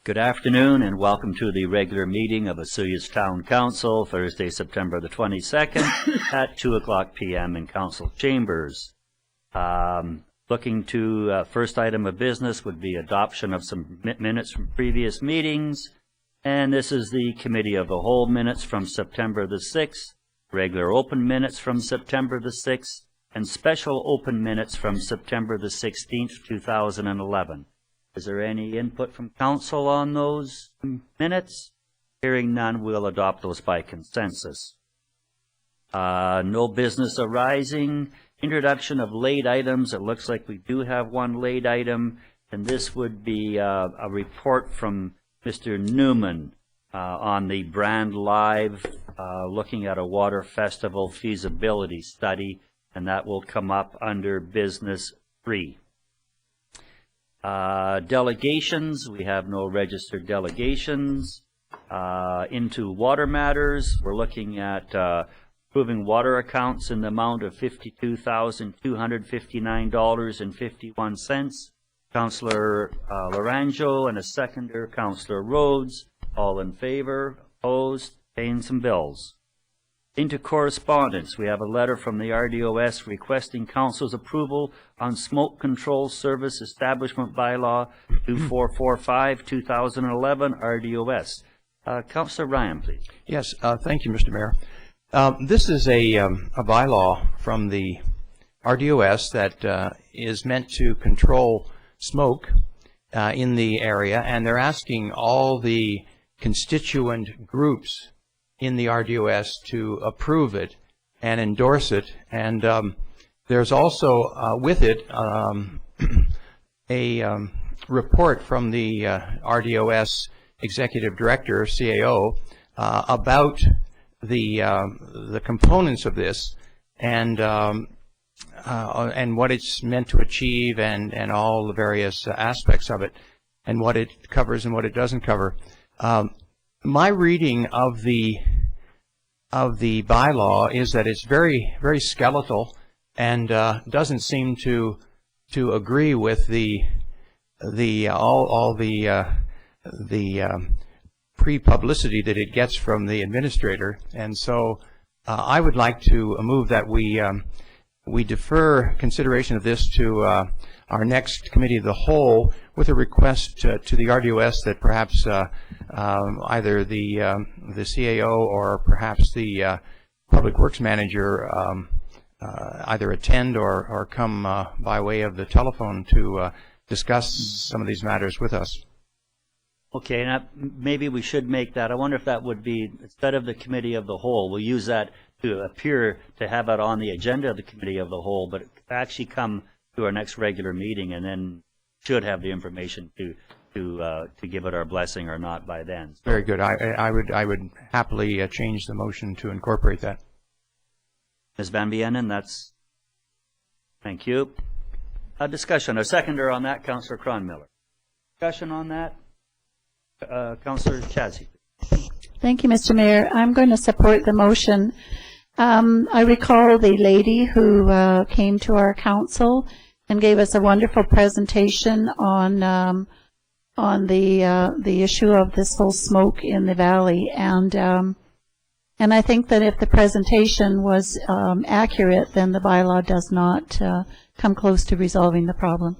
Good afternoon and welcome to the regular meeting of Osoyoos Town Council, Thursday, September the 22nd at 2:00 p.m. in Council Chambers. Looking to first item of business would be adoption of some minutes from previous meetings. And this is the Committee of the Whole minutes from September the 6th, regular open minutes from September the 6th, and special open minutes from September the 16th, 2011. Is there any input from council on those minutes? Hearing none, we'll adopt those by consensus. No business arising. Introduction of late items. It looks like we do have one late item, and this would be a report from Mr. Newman on the Brand Live, looking at a water festival feasibility study, and that will come up under Business 3. Delegations, we have no registered delegations. Into water matters, we're looking at approving water accounts in the amount of $52,259.51. Councillor Laranjo and a seconder, Councillor Rhodes. All in favor, opposed, paying some bills. Into correspondence, we have a letter from the RDOS requesting Council's approval on Smoke Control Service Establishment Bylaw 2445-2011 RDOS. Councillor Ryan, please. Yes, thank you, Mr. Mayor. This is a bylaw from the RDOS that is meant to control smoke in the area, and they're asking all the constituent groups in the RDOS to approve it and endorse it. And there's also with it a report from the RDOS Executive Director, CAO, about the components of this and what it's meant to achieve and all the various aspects of it and what it covers and what it doesn't cover. My reading of the bylaw is that it's very, very skeletal and doesn't seem to agree with all the pre-publicity that it gets from the administrator. And so I would like to move that we defer consideration of this to our next Committee of the Whole with a request to the RDOS that perhaps either the CAO or perhaps the Public Works Manager either attend or come by way of the telephone to discuss some of these matters with us. Okay, and maybe we should make that. I wonder if that would be, instead of the Committee of the Whole, we'll use that to appear to have it on the agenda of the Committee of the Whole, but actually come to our next regular meeting and then should have the information to give it our blessing or not by then. So, very good. I would happily change the motion to incorporate that. Ms. Van Vienen, that's, thank you. A discussion, a seconder on that, Councillor Cronmiller. Discussion on that, Councillor Chazzy. Thank you, Mr. Mayor. I'm going to support the motion. I recall the lady who came to our council and gave us a wonderful presentation on the issue of this whole smoke in the valley, and I think that if the presentation was accurate, then the bylaw does not come close to resolving the problem.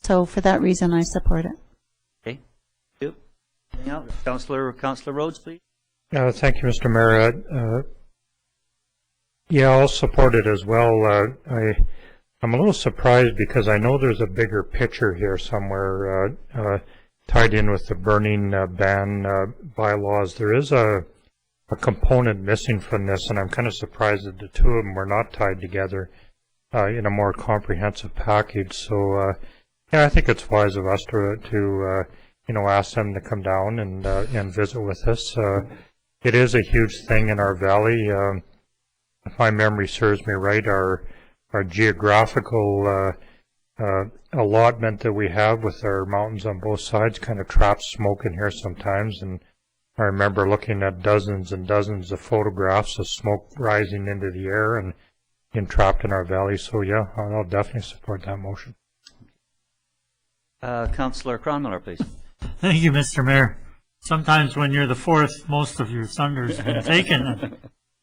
So for that reason, I support it. Okay. Thank you. Anything else? Councillor Rhodes, please. Thank you, Mr. Mayor. Yeah, I'll support it as well. I'm a little surprised because I know there's a bigger picture here somewhere tied in with the burning ban bylaws. There is a component missing from this, and I'm kind of surprised that the two of them were not tied together in a more comprehensive package. So, yeah, I think it's wise of us to ask them to come down and visit with us. It is a huge thing in our valley. If my memory serves me right, our geographical allotment that we have with our mountains on both sides kind of traps smoke in here sometimes. And I remember looking at dozens and dozens of photographs of smoke rising into the air and entrapped in our valley. So yeah, I'll definitely support that motion. Councillor Cronmiller, please. Thank you, Mr. Mayor. Sometimes when you're the fourth, most of your thunder's been taken.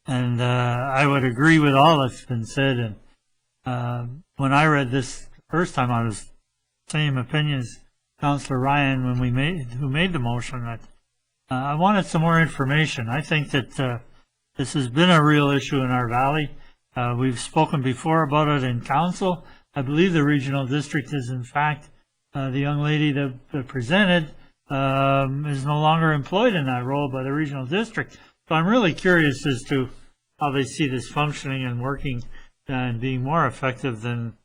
And I would agree with all that's been said. And when I read this the first time, I was same opinion as Councillor Ryan when who made the motion. That I wanted some more information. I think that this has been a real issue in our valley. We've spoken before about it in council. I believe the regional district is, in fact, the young lady that presented is no longer employed in that role by the regional district. So I'm really curious as to how they see this functioning and working and being more effective than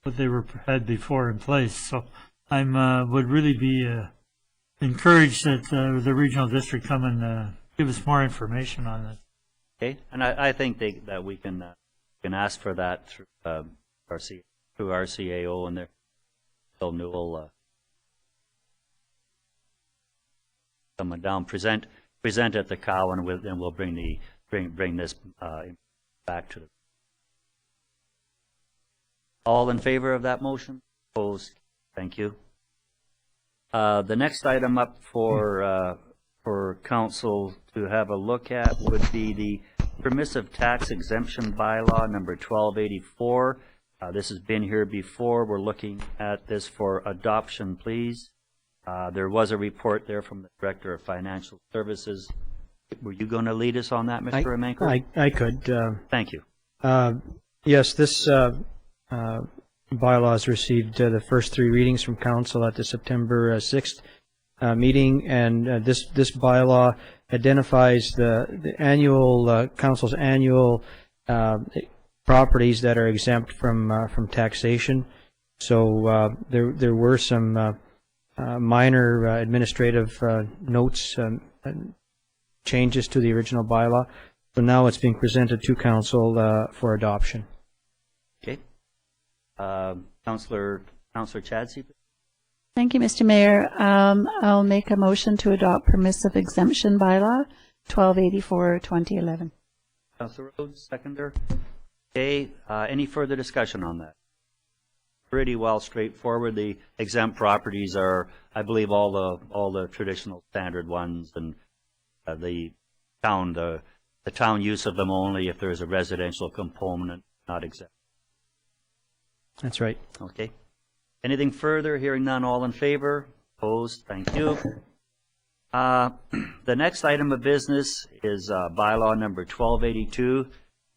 what they had before in place. So I'm would really be encouraged that the regional district come and give us more information on this. Okay, and I think that we can ask for that through our CAO and their Bill Newell. Someone down present at the cow, and we'll bring this back to the. All in favor of that motion? Opposed? Thank you. The next item up for council to have a look at would be the Permissive Tax Exemption Bylaw number 1284. This has been here before. We're looking at this for adoption, please. There was a report there from the Director of Financial Services. Were you going to lead us on that, Mr. Remenko? I could. Thank you. Yes, this bylaws received the first 3 readings from Council at the September 6th meeting, and this bylaw identifies the annual Council's annual properties that are exempt from taxation. So there were some minor administrative notes changes to the original bylaw. So now it's being presented to Council for adoption. Okay. Councillor Chadsey. Thank you, Mr. Mayor. I'll make a motion to adopt Permissive Exemption Bylaw 1284-2011. Councillor Rhodes, seconder. Okay. Any further discussion on that? Pretty well straightforward. The exempt properties are, I believe, all the traditional standard ones, and the town use of them only if there is a residential component, not exempt. That's right. Okay. Anything further? Hearing none, all in favor? Opposed? Thank you. The next item of business is bylaw number 1282,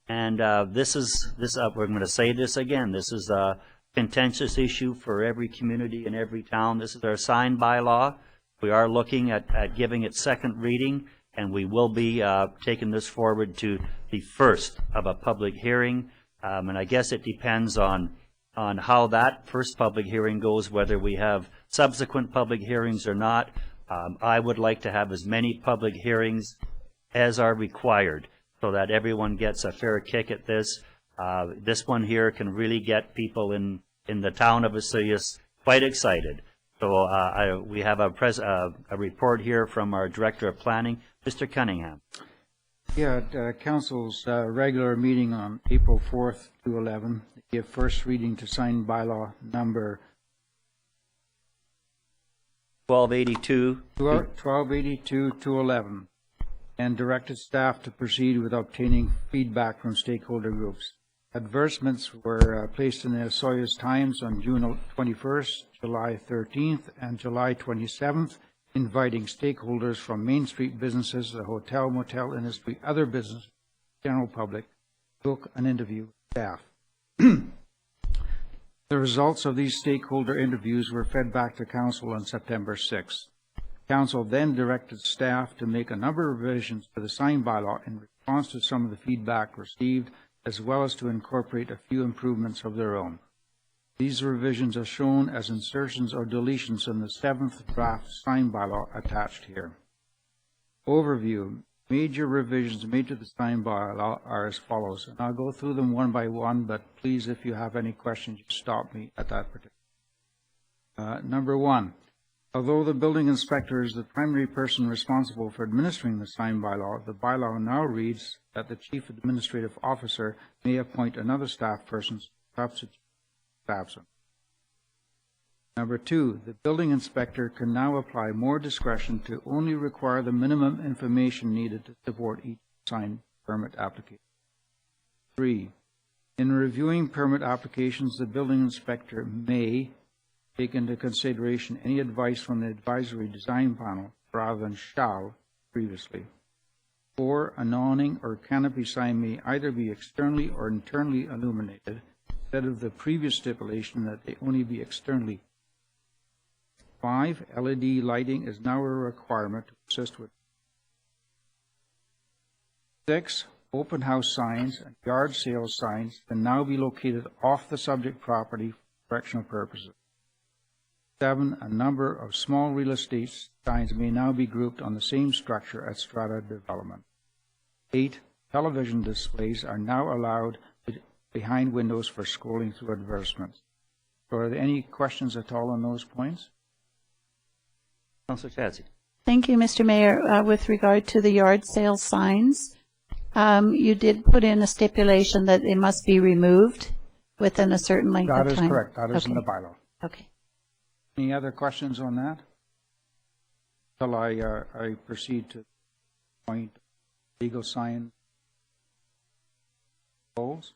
and we're going to say this again. This is a contentious issue for every community and every town. This is our sign bylaw. We are looking at giving it second reading, and we will be taking this forward to the first of a public hearing. And I guess it depends on how that first public hearing goes, whether we have subsequent public hearings or not. I would like to have as many public hearings as are required so that everyone gets a fair kick at this. This one here can really get people in the town of Osoyoos quite excited. So we have a report here from our Director of Planning, Mr. Cunningham. Yeah, at Council's regular meeting on April 4th to 11, they give first reading to sign bylaw number 1282 to 11, and directed staff to proceed with obtaining feedback from stakeholder groups. Advertisements were placed in the Osoyoos Times on June 21st, July 13th, and July 27th, inviting stakeholders from Main Street businesses, the hotel, motel industry, other business, general public, to book an interview with staff. The results of these stakeholder interviews were fed back to Council on September 6th. Council then directed staff to make a number of revisions to the sign bylaw in response to some of the feedback received, as well as to incorporate a few improvements of their own. These revisions are shown as insertions or deletions in the 7th draft sign bylaw attached here. Overview. Major revisions made to the sign bylaw are as follows, and I'll go through them one by one, but please, if you have any questions, stop me at that particular. Number 1. Although the building inspector is the primary person responsible for administering the sign bylaw, the bylaw now reads that the Chief Administrative Officer may appoint another staff person to substitute staff. Number 2, the building inspector can now apply more discretion to only require the minimum information needed to support each sign permit application. 3, in reviewing permit applications, the building inspector may take into consideration any advice from the advisory design panel rather than shall previously. 4, an awning or canopy sign may either be externally or internally illuminated instead of the previous stipulation that they only be externally. 5, LED lighting is now a requirement to assist with. 6, open house signs and yard sale signs can now be located off the subject property for directional purposes. 7, a number of small real estate signs may now be grouped on the same structure at strata development. 8, television displays are now allowed behind windows for scrolling through advertisements. So are there any questions at all on those points? Councillor Chadsey. Thank you, Mr. Mayor. With regard to the yard sale signs, you did put in a stipulation that they must be removed within a certain length of time. That is correct. That is in the Okay. bylaw. Okay. Any other questions on that? Till I proceed to point legal sign goals.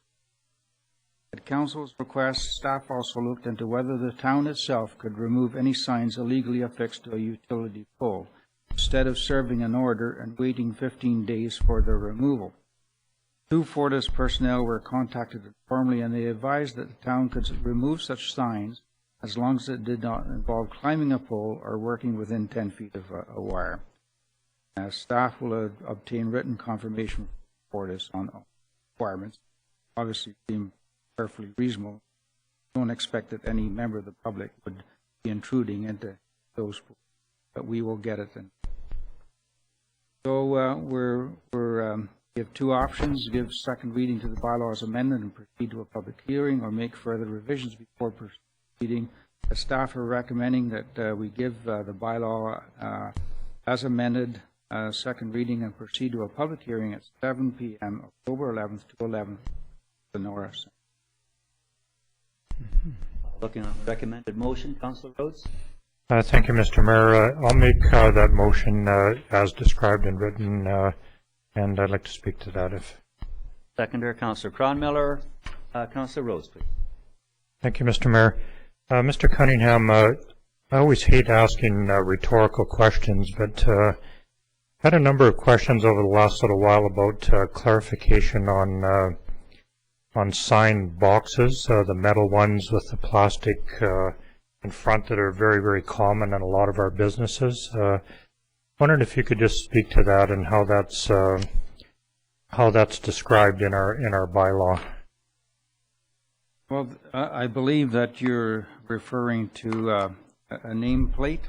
At Council's request, staff also looked into whether the town itself could remove any signs illegally affixed to a utility pole, instead of serving an order and waiting 15 days for their removal. 2 Fortis personnel were contacted informally, and they advised that the town could remove such signs as long as it did not involve climbing a pole or working within 10 feet of a wire. Staff will obtain written confirmation from Fortis on requirements. Obviously, seem perfectly reasonable. Don't expect that any member of the public would be intruding into those pools, but we will get it. So we have 2 options: give second reading to the bylaws amended and proceed to a public hearing, or make further revisions before proceeding. The staff are recommending that we give the bylaw as amended second reading and proceed to a public hearing at 7 p.m. October 11th to 11th, the Norris. Looking on the recommended motion, Councillor Rhodes. Thank you, Mr. Mayor. I'll make that motion as described and written, and I'd like to speak to that if. Seconder, Councillor Cronmiller. Councillor Rhodes, please. Thank you, Mr. Mayor. Mr. Cunningham, I always hate asking rhetorical questions, but had a number of questions over the last little while about clarification on sign boxes, the metal ones with the plastic in front that are very, very common in a lot of our businesses. Wondered if you could just speak to that and how that's described in our bylaw. Well, I believe that you're referring to a nameplate,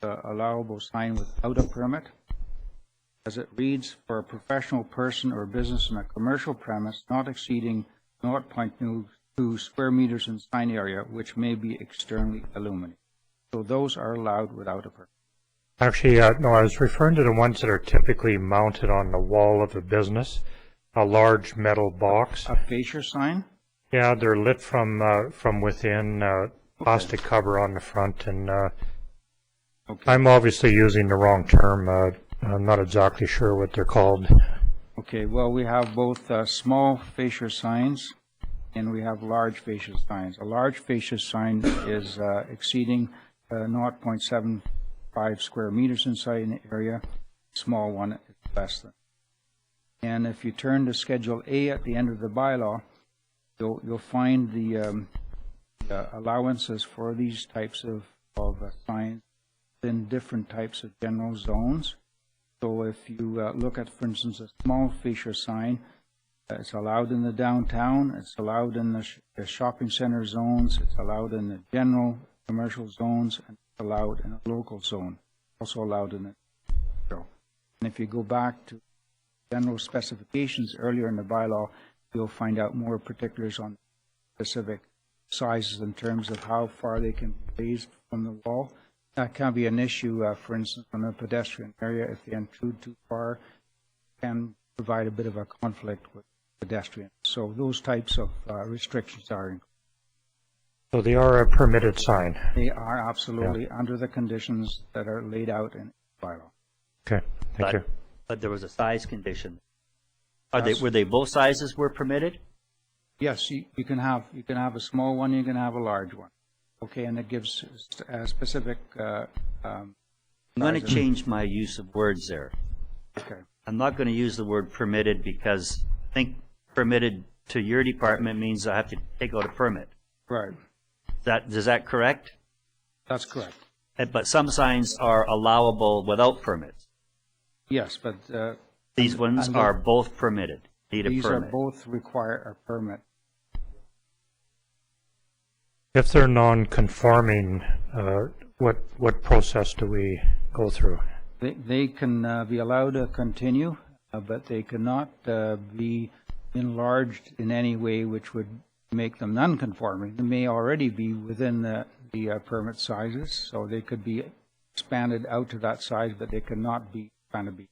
allowable sign without a permit. As it reads, for a professional person or business in a commercial premise not exceeding 0.2 square meters in sign area, which may be externally illuminated. So those are allowed without a permit. Actually, no, I was referring to the ones that are typically mounted on the wall of a business, a large metal box. A fascia sign? Yeah, they're lit from within, plastic cover on the front, and Okay. I'm obviously using the wrong term. I'm not exactly sure what they're called. Okay, well, we have both small fascia signs and we have large fascia signs. A large fascia sign is exceeding 0.75 square meters inside an area. Small one is less than. And if you turn to Schedule A at the end of the bylaw, you'll find the allowances for these types of signs in different types of general zones. So if you look at, for instance, a small fascia sign, it's allowed in the downtown, it's allowed in the shopping center zones, it's allowed in the general commercial zones, and it's allowed in a local zone, also allowed in the industrial. And if you go back to general specifications earlier in the bylaw, you'll find out more particulars on specific sizes in terms of how far they can be raised from the wall. That can be an issue, for instance, on a pedestrian area. If they intrude too far, can provide a bit of a conflict with pedestrians. So those types of restrictions are included. So they are a permitted sign. They are absolutely under the conditions that are laid out in the bylaw. Okay, thank you. But there was a size condition. Were they both sizes were permitted? Yes, you can have a small one, you can have a large one. Okay, and it gives a specific. I'm going to change my use of words there. Okay. I'm not going to use the word permitted because I think permitted to your department means I have to take out a permit. Right. Is that correct? That's correct. But some signs are allowable without permits. Yes, but These ones are both permitted. Need a these permit. are both require a permit. If they're non-conforming, what process do we go through? They can be allowed to continue, but they cannot be enlarged in any way which would make them non-conforming. They may already be within the permit sizes, so they could be expanded out to that size, but they cannot be expanded.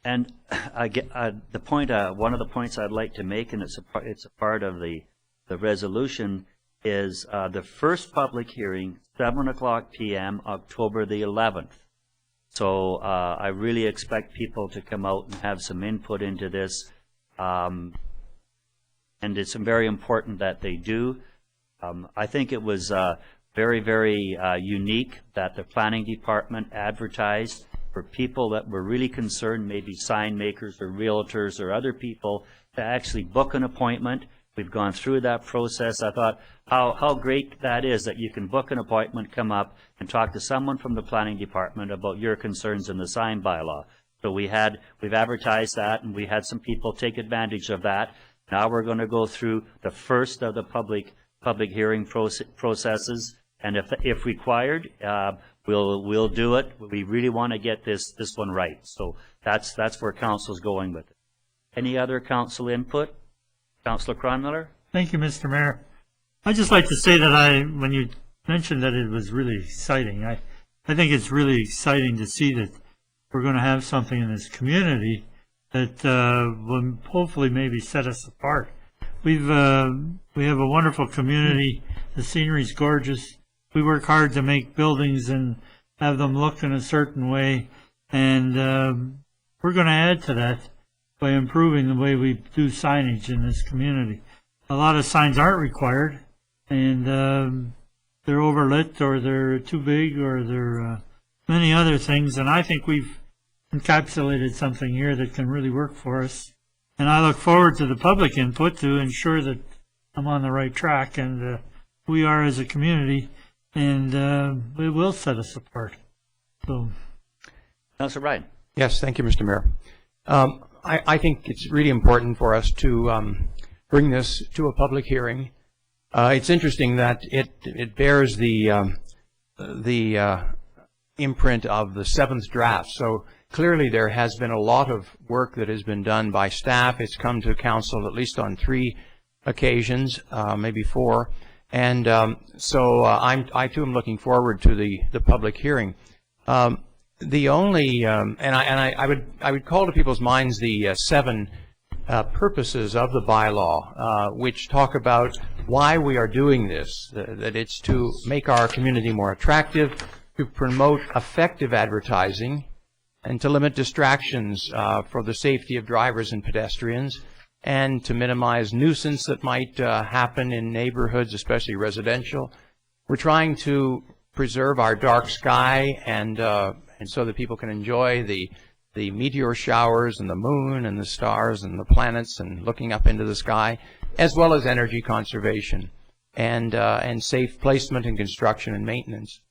And I get the point. One of the points I'd like to make, and it's a part of the resolution, is the first public hearing, 7:00 p.m., October the 11th. So I really expect people to come out and have some input into this, and it's very important that they do. I think it was very, very unique that the planning department advertised for people that were really concerned, maybe sign makers or realtors or other people, to actually book an appointment. We've gone through that process. I thought how great that is that you can book an appointment, come up and talk to someone from the planning department about your concerns in the sign bylaw. So we've advertised that, and we had some people take advantage of that. Now we're going to go through the first of the public hearing processes, and if required, we'll do it. We really want to get this one right. So that's where council's going with it. Any other council input? Councillor Cronmiller? Thank you, Mr. Mayor. I'd just like to say that when you mentioned that it was really exciting, I think it's really exciting to see that we're going to have something in this community that will hopefully maybe set us apart. We have a wonderful community. The scenery's gorgeous. We work hard to make buildings and have them look in a certain way, and we're going to add to that by improving the way we do signage in this community. A lot of signs aren't required, and they're overlit, or they're too big, or they're many other things, and I think we've encapsulated something here that can really work for us. And I look forward to the public input to ensure that I'm on the right track, and we are as a community, and it will set us apart. So, Councillor Ryan? Yes, thank you, Mr. Mayor. I think it's really important for us to bring this to a public hearing. It's interesting that it bears the imprint of the 7th draft. So clearly there has been a lot of work that has been done by staff. It's come to council at least on 3 occasions, maybe 4. And so I too am looking forward to the public hearing. The only I would call to people's minds the 7 purposes of the bylaw, which talk about why we are doing this. That it's to make our community more attractive, to promote effective advertising, and to limit distractions for the safety of drivers and pedestrians, and to minimize nuisance that might happen in neighborhoods, especially residential. We're trying to preserve our dark sky, and so that people can enjoy the meteor showers and the moon and the stars and the planets and looking up into the sky, as well as energy conservation and safe placement and construction and maintenance.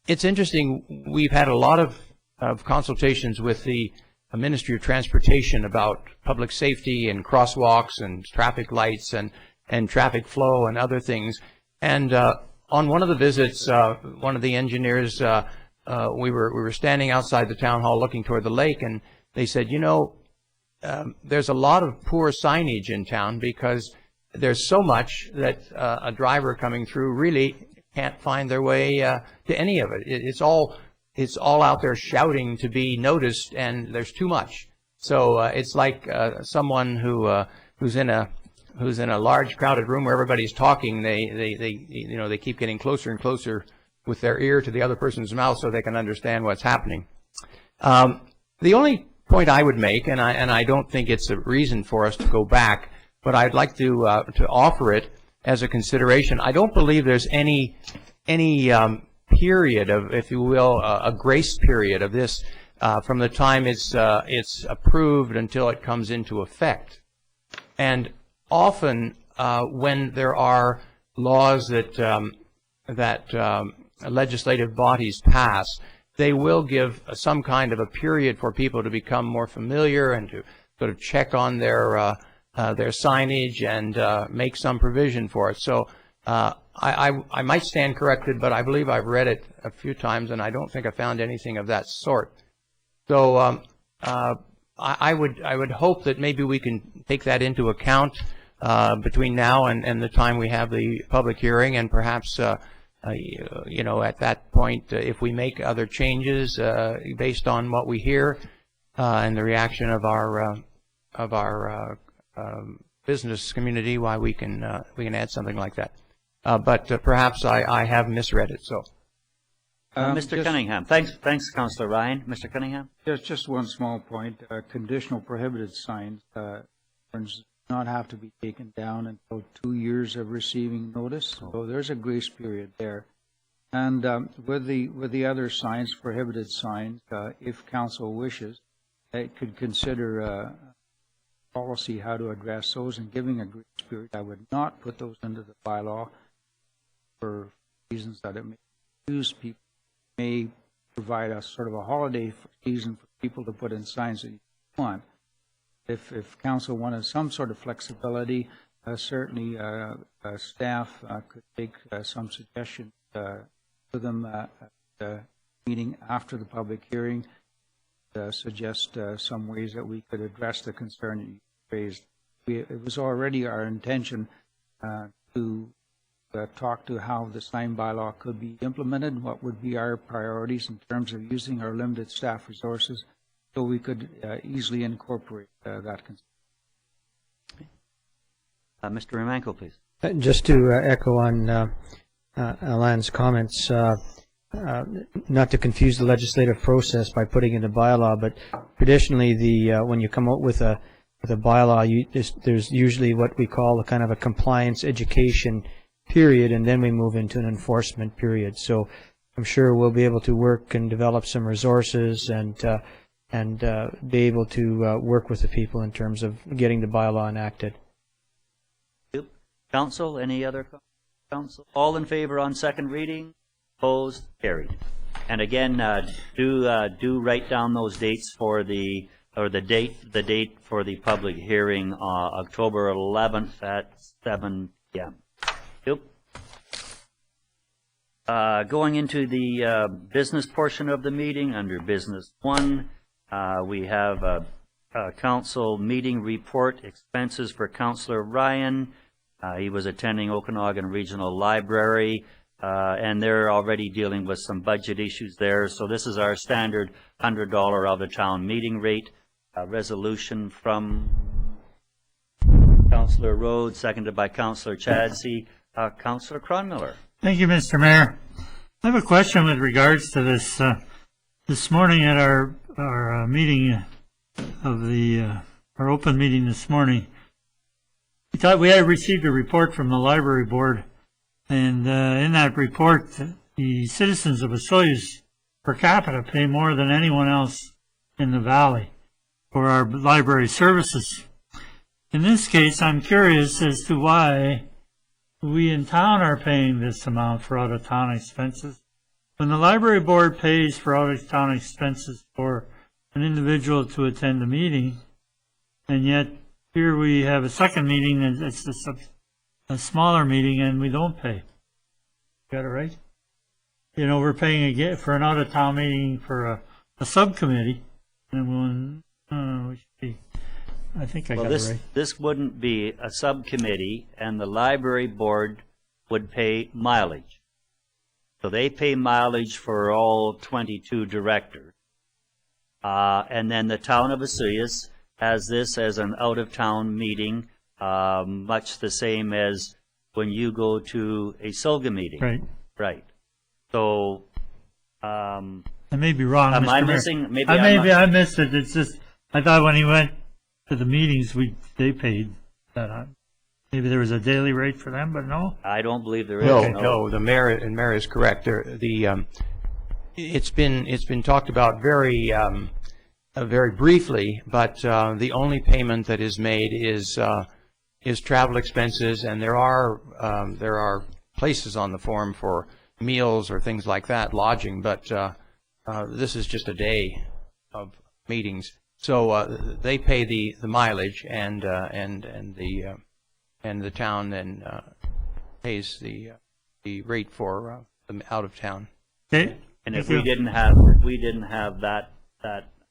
It's interesting, we've had a lot of consultations with the Ministry of Transportation about public safety and crosswalks and traffic lights and traffic flow and other things. And on one of the visits, one of the engineers, we were standing outside the town hall looking toward the lake, and they said, there's a lot of poor signage in town because there's so much that a driver coming through really can't find their way to any of it. It's all out there shouting to be noticed, and there's too much. So it's like someone who's in a who's in a large crowded room where everybody's talking, they keep getting closer and closer with their ear to the other person's mouth so they can understand what's happening. The only point I would make, and I don't think it's a reason for us to go back, but I'd like to offer it as a consideration. I don't believe there's any period of, if you will, a grace period of this from the time it's approved until it comes into effect. And often when there are laws that legislative bodies pass, they will give some kind of a period for people to become more familiar and to sort of check on their signage and make some provision for it. So I might stand corrected, but I believe I've read it a few times, and I don't think I found anything of that sort. So I would hope that maybe we can take that into account between now and the time we have the public hearing, and perhaps you know, at that point, if we make other changes based on what we hear and the reaction of our business community, why we can add something like that. But perhaps I have misread it. So, Mr. Cunningham, thanks, Councillor Ryan. Mr. Cunningham, just one small point. Conditional prohibited signs not have to be taken down until 2 years of receiving notice. So there's a grace period there. And with the other signs, prohibited signs, if council wishes, it could consider policy how to address those and giving a grace period. I would not put those into the bylaw for reasons that it may use people, may provide a sort of a holiday season for people to put in signs that you want. If council wanted some sort of flexibility, certainly staff could take some suggestions to them at the meeting after the public hearing, suggest some ways that we could address the concern that you raised. It was already our intention to talk to how the sign bylaw could be implemented, what would be our priorities in terms of using our limited staff resources, so we could easily incorporate that concern. Mr. Romanko, please. Just to echo on Alain's comments, not to confuse the legislative process by putting in a bylaw, but traditionally, when you come out with a bylaw, there's usually what we call a kind of a compliance education period, and then we move into an enforcement period. So I'm sure we'll be able to work and develop some resources and be able to work with the people in terms of getting the bylaw enacted. Council, any other council? All in favor on second reading? Opposed? Carried. And again, do write down those dates for the date for the public hearing, October 11th at 7 p.m. Yep. Going into the business portion of the meeting, under Business 1, we have a council meeting report, expenses for Councillor Ryan. He was attending Okanagan Regional Library, and they're already dealing with some budget issues there. So this is our standard $100 out-of-town meeting rate. Resolution from Councillor Rhodes, seconded by Councillor Chadsey. Councillor Cronmiller. Thank you, Mr. Mayor. I have a question with regards to this. This morning at our meeting of our open meeting this morning, we had received a report from the library board, and in that report, the citizens of Osoyoos per capita pay more than anyone else in the valley for our library services. In this case, I'm curious as to why we in town are paying this amount for out-of-town expenses. When the library board pays for out-of-town expenses for an individual to attend a meeting, and yet here we have a second meeting and it's a smaller meeting and we don't pay. Got it right? You know, we're paying again for an out-of-town meeting for a subcommittee, and we should be. I think I got it right. This wouldn't be a subcommittee, and the library board would pay mileage. So they pay mileage for all 22 directors. And then the town of Osoyoos has this as an out-of-town meeting much the same as when you go to a SILGA meeting. Right. Right. So, I may be wrong, am Mr. I Mayor. missing? Maybe I missed it. It's just, I thought when he went to the meetings, they paid that. Maybe there was a daily rate for them, but no? I don't believe there is. No, the mayor is correct. It's been talked about very briefly, but the only payment that is made is travel expenses, and there are places on the form for meals or things like that, lodging, but this is just a day of meetings. So they pay the mileage, and the town then pays the rate for the out of town. Okay. And if we didn't have that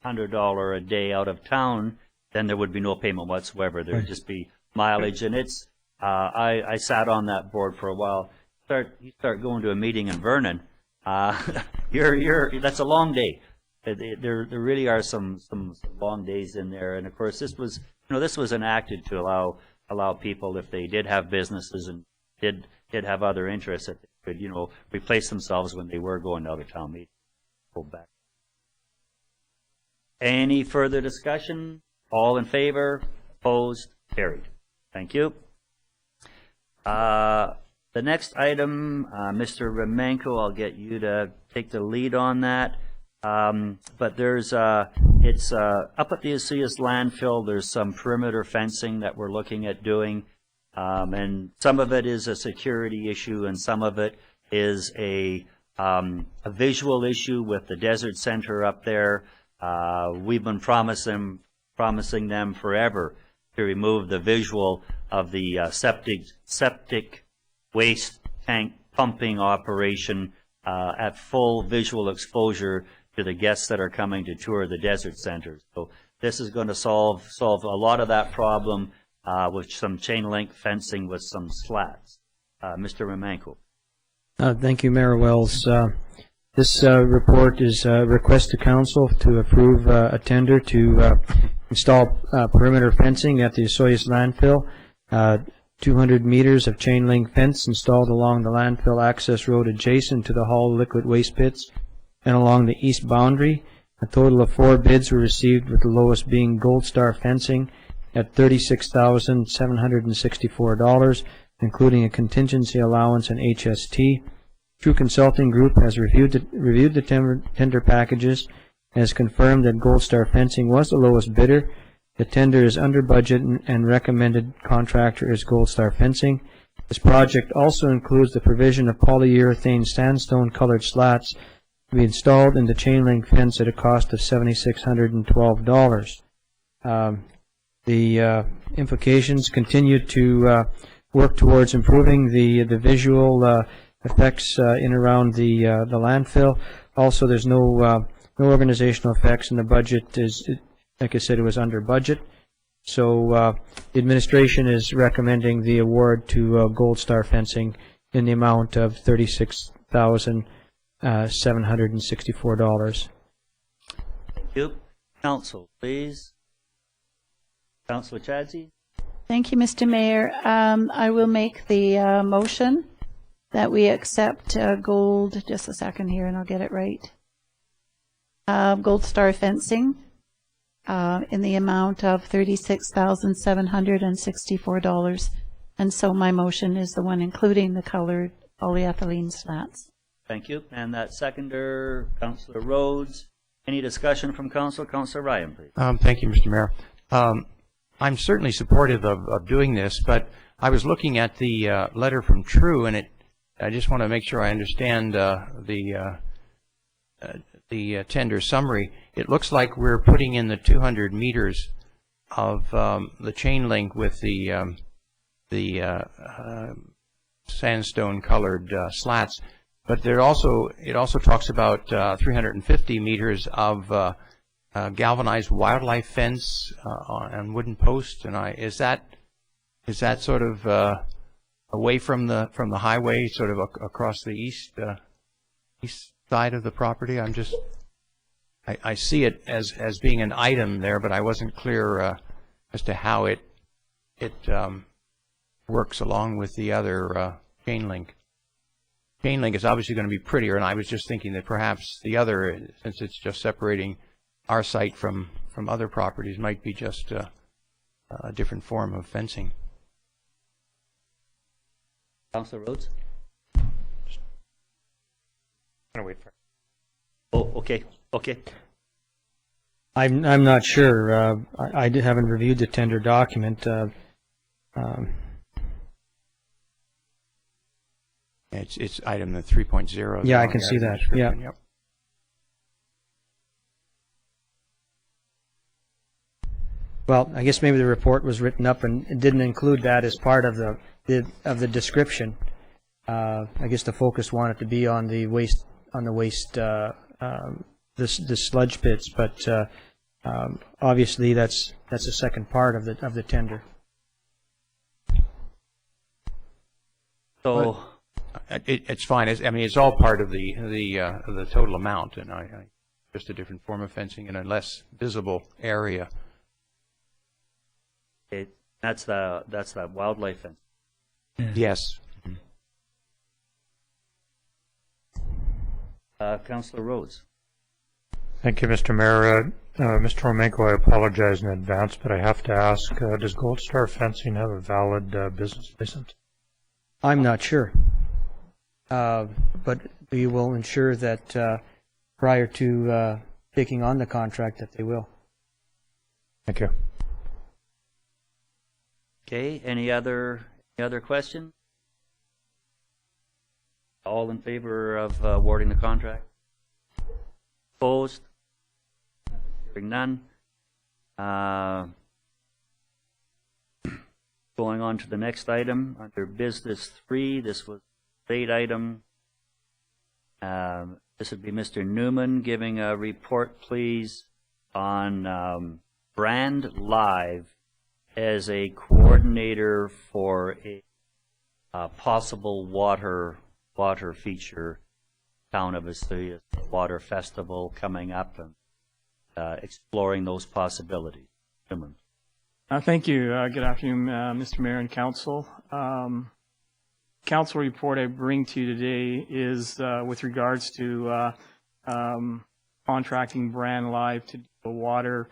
$100 a day out of town, then there would be no payment whatsoever. There would just be mileage, and it's I sat on that board for a while. You start going to a meeting in Vernon, that's a long day. There really are some long days in there, and of course this was enacted to allow people, if they did have businesses and did have other interests, that they could replace themselves when they were going to out of town meetings. Go back. Any further discussion? All in favor? Opposed? Carried. Thank you. The next item, Mr. Remenko, I'll get you to take the lead on that. But there's it's up at the Osoyoos landfill. There's some perimeter fencing that we're looking at doing, and some of it is a security issue, and some of it is a visual issue with the desert center up there. We've been promising them forever to remove the visual of the septic waste tank pumping operation at full visual exposure to the guests that are coming to tour the desert centers. So this is going to solve a lot of that problem with some chain link fencing with some slats. Mr. Remenko. Thank you, Mayor Wells. This report is a request to council to approve a tender to install perimeter fencing at the Osoyoos landfill. 200 meters of chain link fence installed along the landfill access road adjacent to the haul liquid waste pits and along the east boundary. A total of 4 bids were received, with the lowest being Gold Star Fencing at $36,764, including a contingency allowance and HST. True Consulting Group has reviewed the tender packages and has confirmed that Gold Star Fencing was the lowest bidder. The tender is under budget, and recommended contractor is Gold Star Fencing. This project also includes the provision of polyurethane sandstone colored slats to be installed in the chain link fence at a cost of $7,612. The implications continue to work towards improving the visual effects in around the landfill. Also, there's no organizational effects, and the budget is, like I said, it was under budget. So the administration is recommending the award to Gold Star Fencing in the amount of $36,764. Thank you. Council, please. Councilor Chadsey. Thank you, Mr. Mayor. I will make the motion that we accept Gold, just a second here and I'll get it right, Gold Star Fencing in the amount of $36,764. And so my motion is the one including the colored polyethylene slats. Thank you. And that seconder, Councilor Rhodes. Any discussion from Council? Councilor Ryan, please. Thank you, Mr. Mayor. I'm certainly supportive of doing this, but I was looking at the letter from True, and I just want to make sure I understand the tender summary. It looks like we're putting in the 200 meters of the chain link with the sandstone colored slats, but it also talks about 350 meters of galvanized wildlife fence on wooden posts. And is that sort of away from the highway, sort of across the east side of the property? I see it as being an item there, but I wasn't clear as to how it it works along with the other chain link. Chain link is obviously going to be prettier, and I was just thinking that perhaps the other, since it's just separating our site from other properties, might be just a different form of fencing. Councillor Rhodes? Gonna wait for. Oh, okay, okay. I'm not sure. I haven't reviewed the tender document. It's item 3.0. Yeah, I can see that. Yeah. Yep. Well, I guess maybe the report was written up and it didn't include that as part of the description. I guess the focus wanted to be on the waste the sludge pits, but obviously that's the second part of the tender. So it's fine. I mean, it's all part of the total amount, and I just a different form of fencing in a less visible area. that's the wildlife fence. Yes. Councillor Rhodes. Thank you, Mr. Mayor. Mr. Romenko, I apologize in advance, but I have to ask, does Gold Star Fencing have a valid business license? I'm not sure, but we will ensure that prior to taking on the contract that they will. Thank you. Okay, any other questions? All in favor of awarding the contract? Opposed? Hearing none. Going on to the next item, under Business 3, this was a late item. This would be Mr. Newman giving a report, please, on Brand Live as a coordinator for a possible water feature, Town of Osoyoos Water Festival coming up, and exploring those possibilities. Newman. Thank you. Good afternoon, Mr. Mayor and Council. Council report I bring to you today is with regards to contracting Brand Live to do a water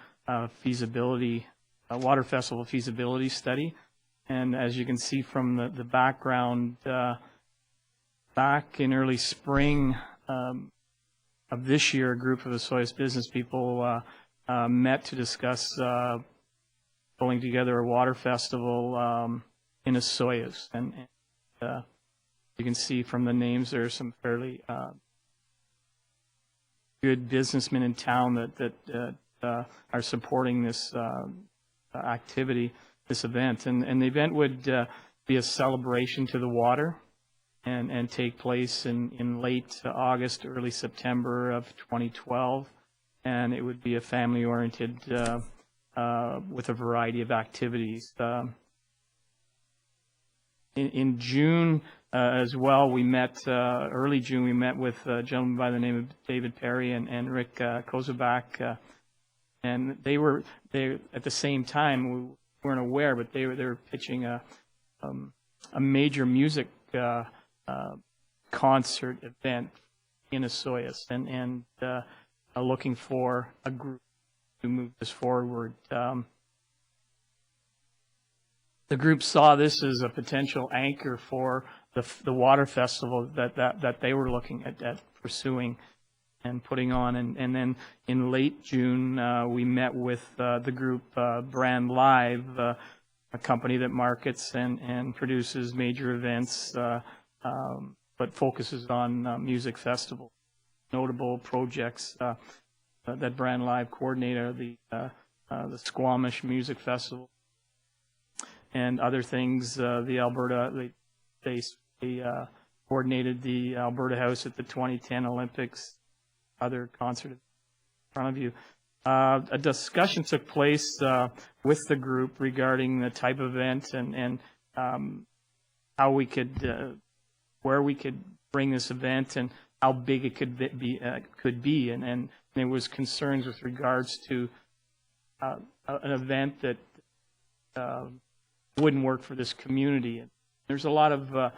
water festival feasibility study. And as you can see from the background, back in early spring of this year, a group of Osoyoos business people met to discuss pulling together a water festival in Osoyoos. And you can see from the names there are some fairly good businessmen in town that are supporting this activity, this event. And the event would be a celebration to the water and take place in late August, early September of 2012. And it would be a family-oriented with a variety of activities. In June as well, we met, early June, we met with a gentleman by the name of David Perry and Rick Kozubak. And they at the same time, we weren't aware, but they were pitching a major music concert event in Osoyoos and looking for a group to move this forward. The group saw this as a potential anchor for the water festival that they were looking at pursuing and putting on. And then in late June, we met with the group Brand Live, a company that markets and produces major events, but focuses on music festivals. Notable projects that Brand Live coordinator, the Squamish Music Festival, and other things. The Alberta, they coordinated the Alberta House at the 2010 Olympics, other concert in front of you. A discussion took place with the group regarding the type of event and how we could, where we could bring this event and how big it could be, and there was concerns with regards to an event that wouldn't work for this community. And there's a lot of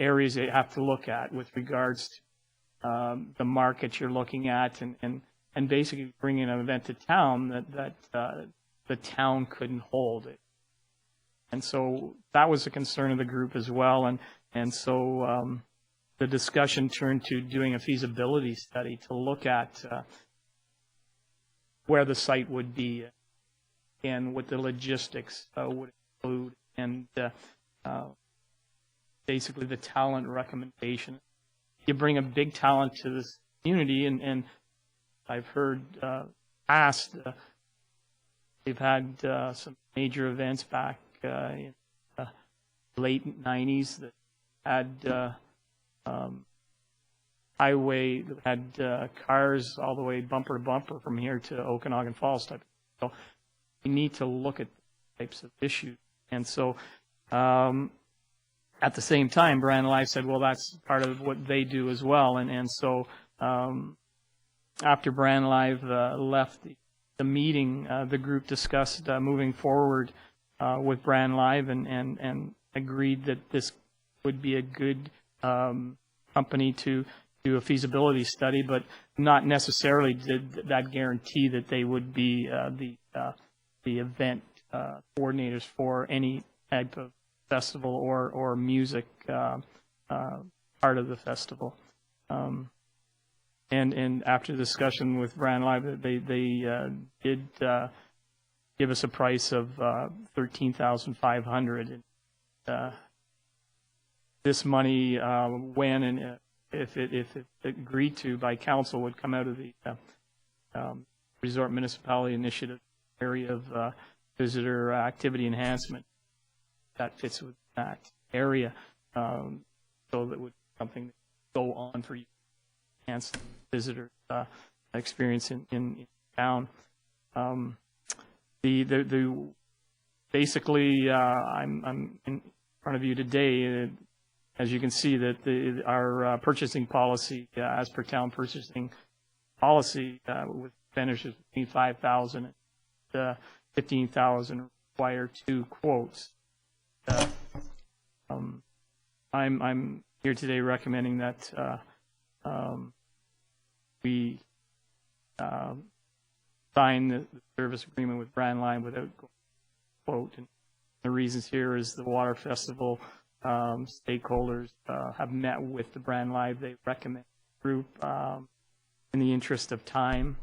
areas that you have to look at with regards to the market you're looking at, and basically bringing an event to town that the town couldn't hold it. And so that was a concern of the group as well. And so the discussion turned to doing a feasibility study to look at where the site would be and what the logistics would include, and basically the talent recommendation. You bring a big talent to this community, and I've heard past they've had some major events back in the late 90s that had highway, that had cars all the way bumper to bumper from here to Okanagan Falls type. So we need to look at types of issues. And so at the same time, Brand Life said, well, that's part of what they do as well. And so after Brand Life left the meeting, the group discussed moving forward with Brand Live and agreed that this would be a good company to do a feasibility study, but not necessarily did that guarantee that they would be the event coordinators for any type of festival or music part of the festival. And after discussion with Brand Live, they did give us a price of $13,500. This money, when and if it agreed to by council, would come out of the Resort Municipality Initiative area of visitor activity enhancement. That fits with that area, so that would be something that would go on for you to enhance visitor experience in town. Basically, I'm in front of you today. As you can see, that our purchasing policy, as per town purchasing policy, with expenditures between $5,000 and $15,000, require 2 quotes. I'm here today recommending that we sign the service agreement with Brand Line without quote. And the reasons here is the Water Festival stakeholders have met with the Brand Live. They recommend the group in the interest of time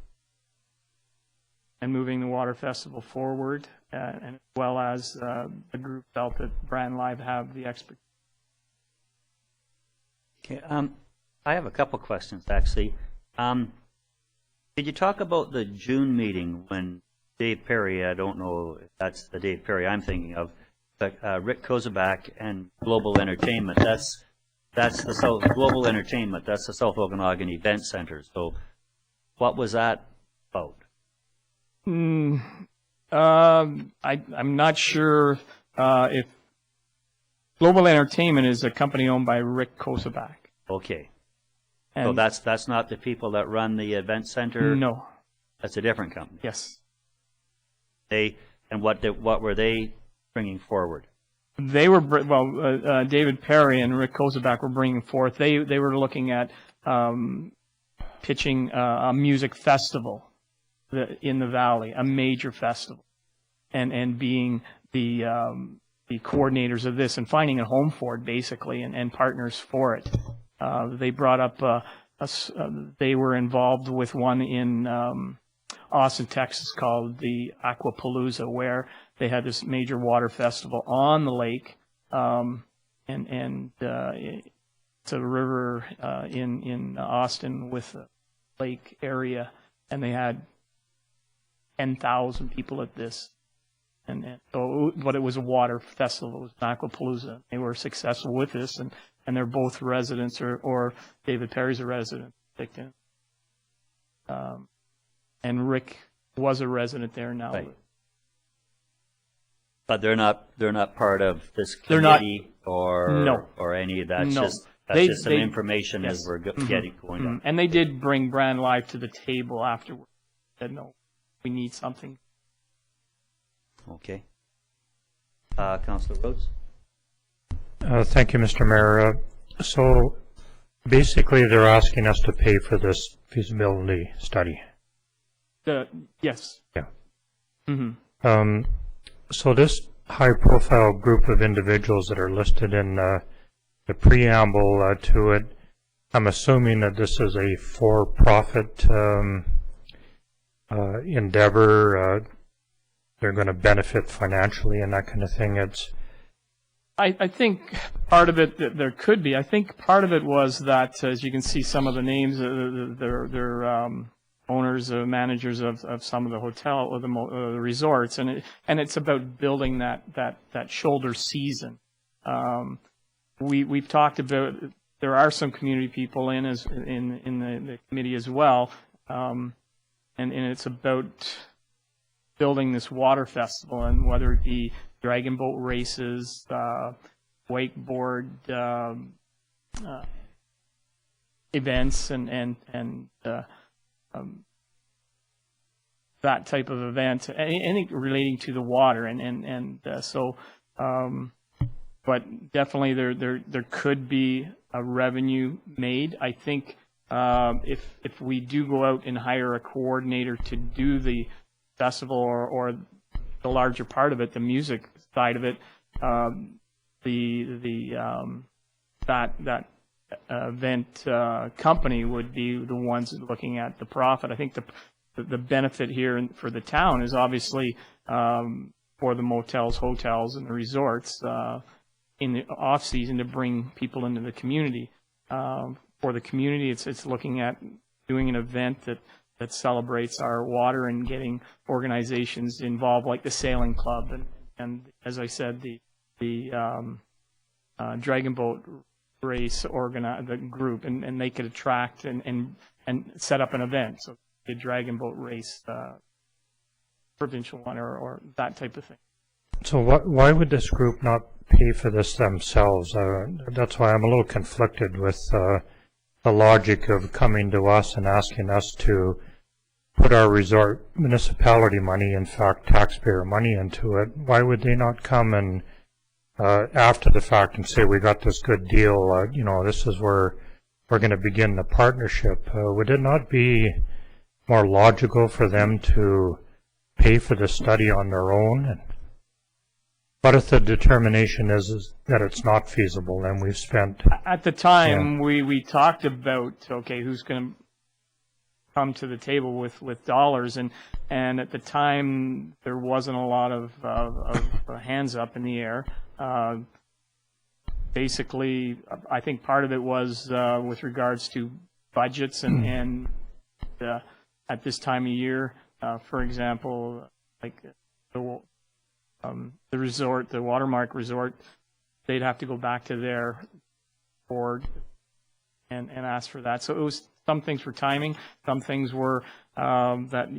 and moving the Water Festival forward, and as well as the group felt that Brand Live have the expertise. Okay, I have a couple questions actually. Could you talk about the June meeting when Dave Perry, I don't know if that's the Dave Perry I'm thinking of, but Rick Kozubak and Global Entertainment, that's the South Global Entertainment, that's the South Okanagan Event Center. So what was that about? I'm not sure if Global Entertainment is a company owned by Rick Kozubak. Okay. And so that's not the people that run the event center? No. That's a different company? Yes. What were they bringing forward? They were, David Perry and Rick Kozubak were bringing forth, they were looking at pitching a music festival in the valley, a major festival, and being the coordinators of this and finding a home for it, basically, and partners for it. They brought up, they were involved with one in Austin, Texas, called the Aquapalooza, where they had this major water festival on the lake, and it's a river in Austin with a lake area, and they had 10,000 people at this. But it was a water festival. It was an Aquapalooza. They were successful with this, and they're both residents, or David Perry's a resident. And Rick was a resident there now. Right. But they're not part of this committee or any of that. No. That's just some information as we're getting going on. And they did bring Brand Live to the table afterwards. Said, no, we need something. Okay. Councillor Rhodes? Thank you, Mr. Mayor. So basically, they're asking us to pay for this feasibility study. Yes. Yeah. Mm-hmm. So this high-profile group of individuals that are listed in the preamble to it, I'm assuming that this is a for-profit endeavor. They're going to benefit financially and that kind of thing. I think part of it that there could be. I think part of it was that, as you can see, some of the names, they're owners, managers of some of the hotel or the resorts, and it's about building that shoulder season. We've talked about, there are some community people in the committee as well, and it's about building this water festival, and whether it be dragon boat races, wakeboard events, and that type of event, anything relating to the water, but definitely there could be a revenue made. I think if we do go out and hire a coordinator to do the festival or the larger part of it, the music side of it, that event company would be the ones looking at the profit. I think the benefit here for the town is obviously for the motels, hotels, and the resorts in the off season to bring people into the community. For the community, it's looking at doing an event that celebrates our water and getting organizations involved, like the sailing club and as I said, the dragon boat race the group, and they could attract and set up an event. So the dragon boat race, provincial one, or that type of thing. So why would this group not pay for this themselves? That's why I'm a little conflicted with the logic of coming to us and asking us to put our resort municipality money, in fact taxpayer money, into it. Why would they not come and after the fact and say, we got this good deal, this is where we're going to begin the partnership? Would it not be more logical for them to pay for the study on their own? What if the determination is that it's not feasible, and we've spent... At the time, we talked about, okay, who's going to come to the table with dollars, and at the time, there wasn't a lot of hands up in the air. Basically, I think part of it was with regards to budgets and at this time of year, for example, like the resort, the Watermark Resort, they'd have to go back to their board and ask for that. So it was, some things were timing, some things were that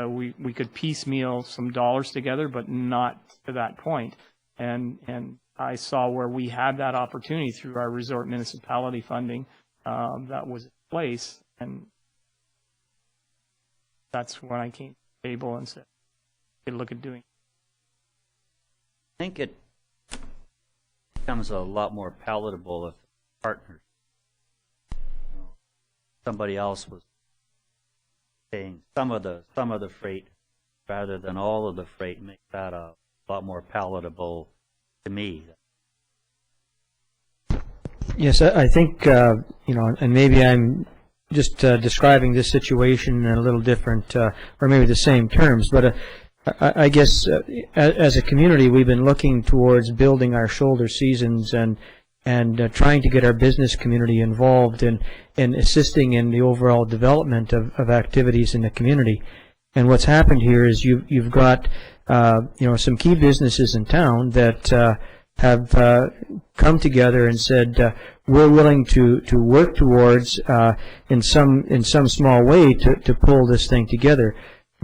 we could piecemeal some dollars together, but not to that point. And I saw where we had that opportunity through our resort municipality funding that was in place, and that's when I came to the table and said, "Okay, look at doing it." I think it becomes a lot more palatable if partners, somebody else was paying some of the freight rather than all of the freight. Make that a lot more palatable to me. Yes, I think, and maybe I'm just describing this situation in a little different, or maybe the same terms, but I guess as a community, we've been looking towards building our shoulder seasons and trying to get our business community involved in assisting in the overall development of activities in the community. And what's happened here is you've got some key businesses in town that have come together and said we're willing to work towards in some small way to pull this thing together,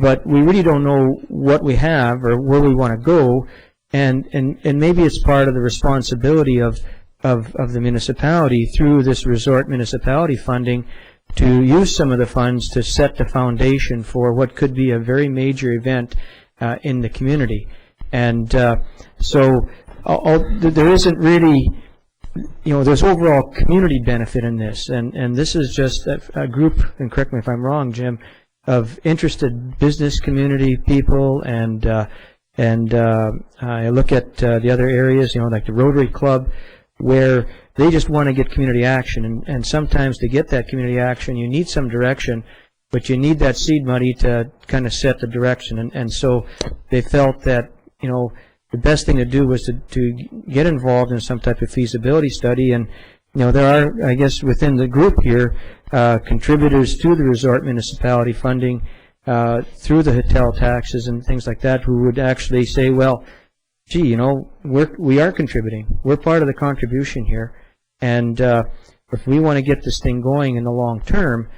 but we really don't know what we have or where we want to go, and maybe it's part of the responsibility of the municipality through this resort municipality funding to use some of the funds to set the foundation for what could be a very major event in the community. And so there isn't really, there's overall community benefit in this. And this is just a group, and correct me if I'm wrong, Jim, of interested business community people. And I look at the other areas, like the Rotary Club, where they just want to get community action. And sometimes to get that community action, you need some direction, but you need that seed money to kind of set the direction. And so they felt that, the best thing to do was to get involved in some type of feasibility study. And, there are, I guess, within the group here, contributors to the resort municipality funding through the hotel taxes and things like that, who would actually say, well, gee, we are contributing. We're part of the contribution here. And if we want to get this thing going in the long term,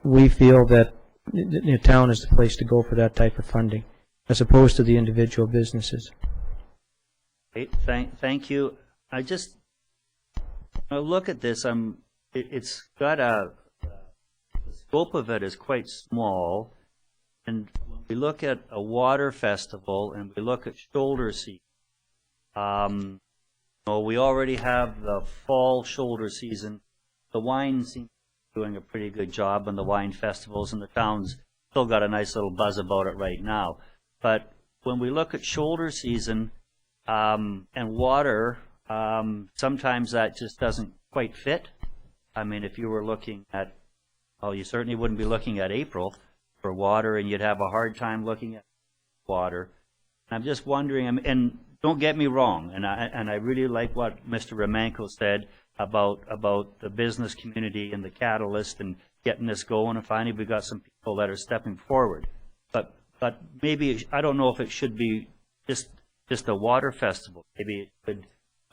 we feel that the town is the place to go for that type of funding, as opposed to the individual businesses. Great, thank you. I just look at this. It's got the scope of it is quite small, and when we look at a water festival and we look at shoulder season, we already have the fall shoulder season. The wine seems to be doing a pretty good job on the wine festivals, and the town's still got a nice little buzz about it right now. But when we look at shoulder season and water, sometimes that just doesn't quite fit. I mean, if you were looking at, you certainly wouldn't be looking at April for water, and you'd have a hard time looking at water. I'm just wondering, and don't get me wrong, and I really like what Mr. Romanko said about the business community and the catalyst and getting this going, and finally we've got some people that are stepping forward. But maybe, I don't know if it should be just a water festival. Maybe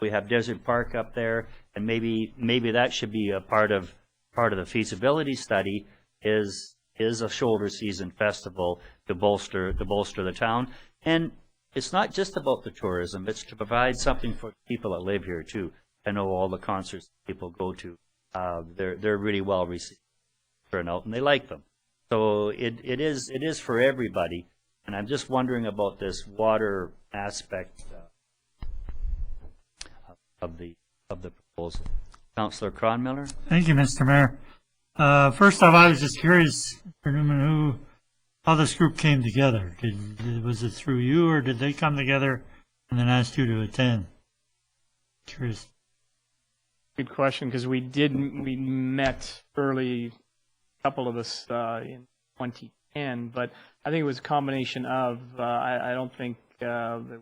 we have Desert Park up there, and maybe that should be a part of the feasibility study is a shoulder season festival to bolster the town. And it's not just about the tourism, it's to provide something for people that live here too. I know all the concerts people go to, they're really well received, turnout, and they like them. So it is for everybody, and I'm just wondering about this water aspect of the proposal. Councillor Cronmiller. Thank you, Mr. Mayor. First off, I was just curious, Mr. Newman, how this group came together. Was it through you, or did they come together and then asked you to attend? Curious. Good question, because we met early, a couple of us in 2010, but I think it was a combination of, I don't think, to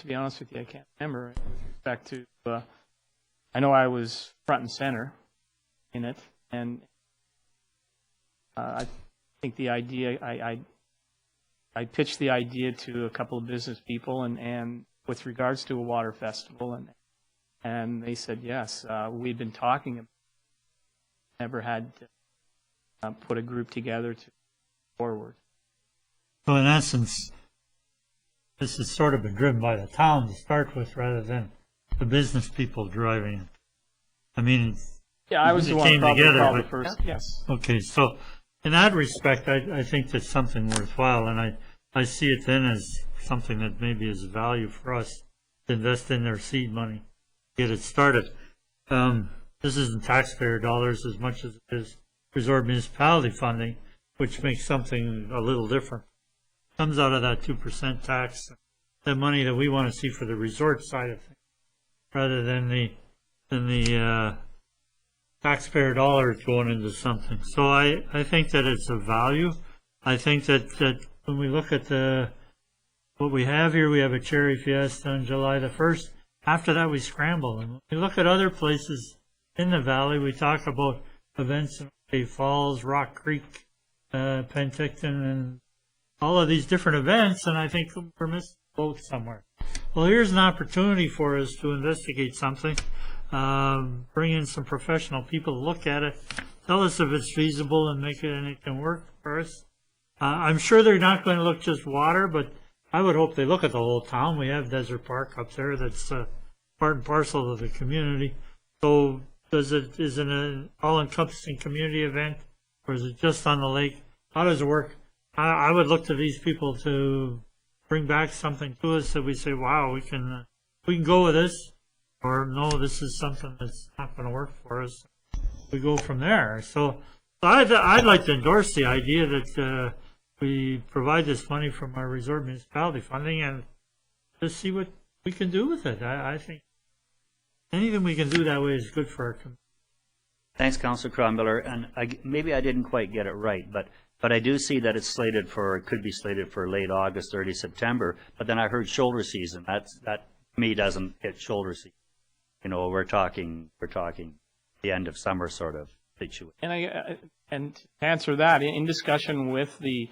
be honest with you, I can't remember. Back to, I know I was front and center in it, and I think the idea, I pitched the idea to a couple of business people, and with regards to a water festival, and they said yes. We'd been talking about it, never had to put a group together to forward. So in essence, this has sort of been driven by the town to start with, rather than the business people driving it. I mean, yeah, I was the one came together, probably but first. Yes. Okay, so in that respect, I think that's something worthwhile, and I see it then as something that maybe is value for us to invest in their seed money, get it started. This isn't taxpayer dollars as much as it is resort municipality funding, which makes something a little different. Comes out of that 2% tax, the money that we want to see for the resort side of things, rather than the taxpayer dollars going into something. So I think that it's a value. I think that when we look at what we have here, we have a cherry fiesta on July the 1st. After that, we scramble. And when we look at other places in the valley, we talk about events in Bay Falls, Rock Creek, Penticton, and all of these different events, and I think we're missing both somewhere. Well, here's an opportunity for us to investigate something, bring in some professional people to look at it, tell us if it's feasible and make it and it can work for us. I'm sure they're not going to look just water, but I would hope they look at the whole town. We have Desert Park up there that's part and parcel of the community. So is it an all-encompassing community event, or is it just on the lake? How does it work? I would look to these people to bring back something to us that we say, wow, we can go with this, or no, this is something that's not going to work for us. We go from there. So I'd like to endorse the idea that we provide this money from our resort municipality funding and just see what we can do with it. I think anything we can do that way is good for our community. Thanks, Councillor Cronmiller. And maybe I didn't quite get it right, but I do see that it's it could be slated for late August, early September. But then I heard shoulder season. That to me doesn't hit shoulder season. You know, we're talking the end of summer sort of situation. And to answer that, in discussion with the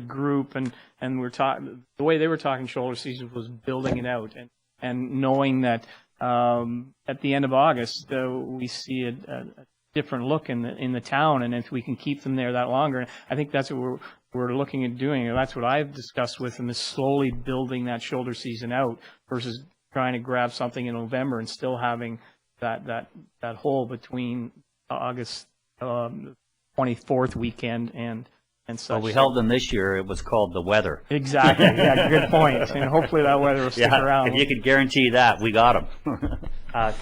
group and we're talking, the way they were talking shoulder season was building it out and knowing that at the end of August we see a different look in the town, and if we can keep them there that longer, I think that's what we're looking at doing, and that's what I've discussed with them, is slowly building that shoulder season out versus trying to grab something in November and still having that hole between August 24th weekend and such. Well, we held them this year. It was called the weather. Exactly. Yeah, good point. And hopefully that weather will stick around. If you could guarantee that, we got them.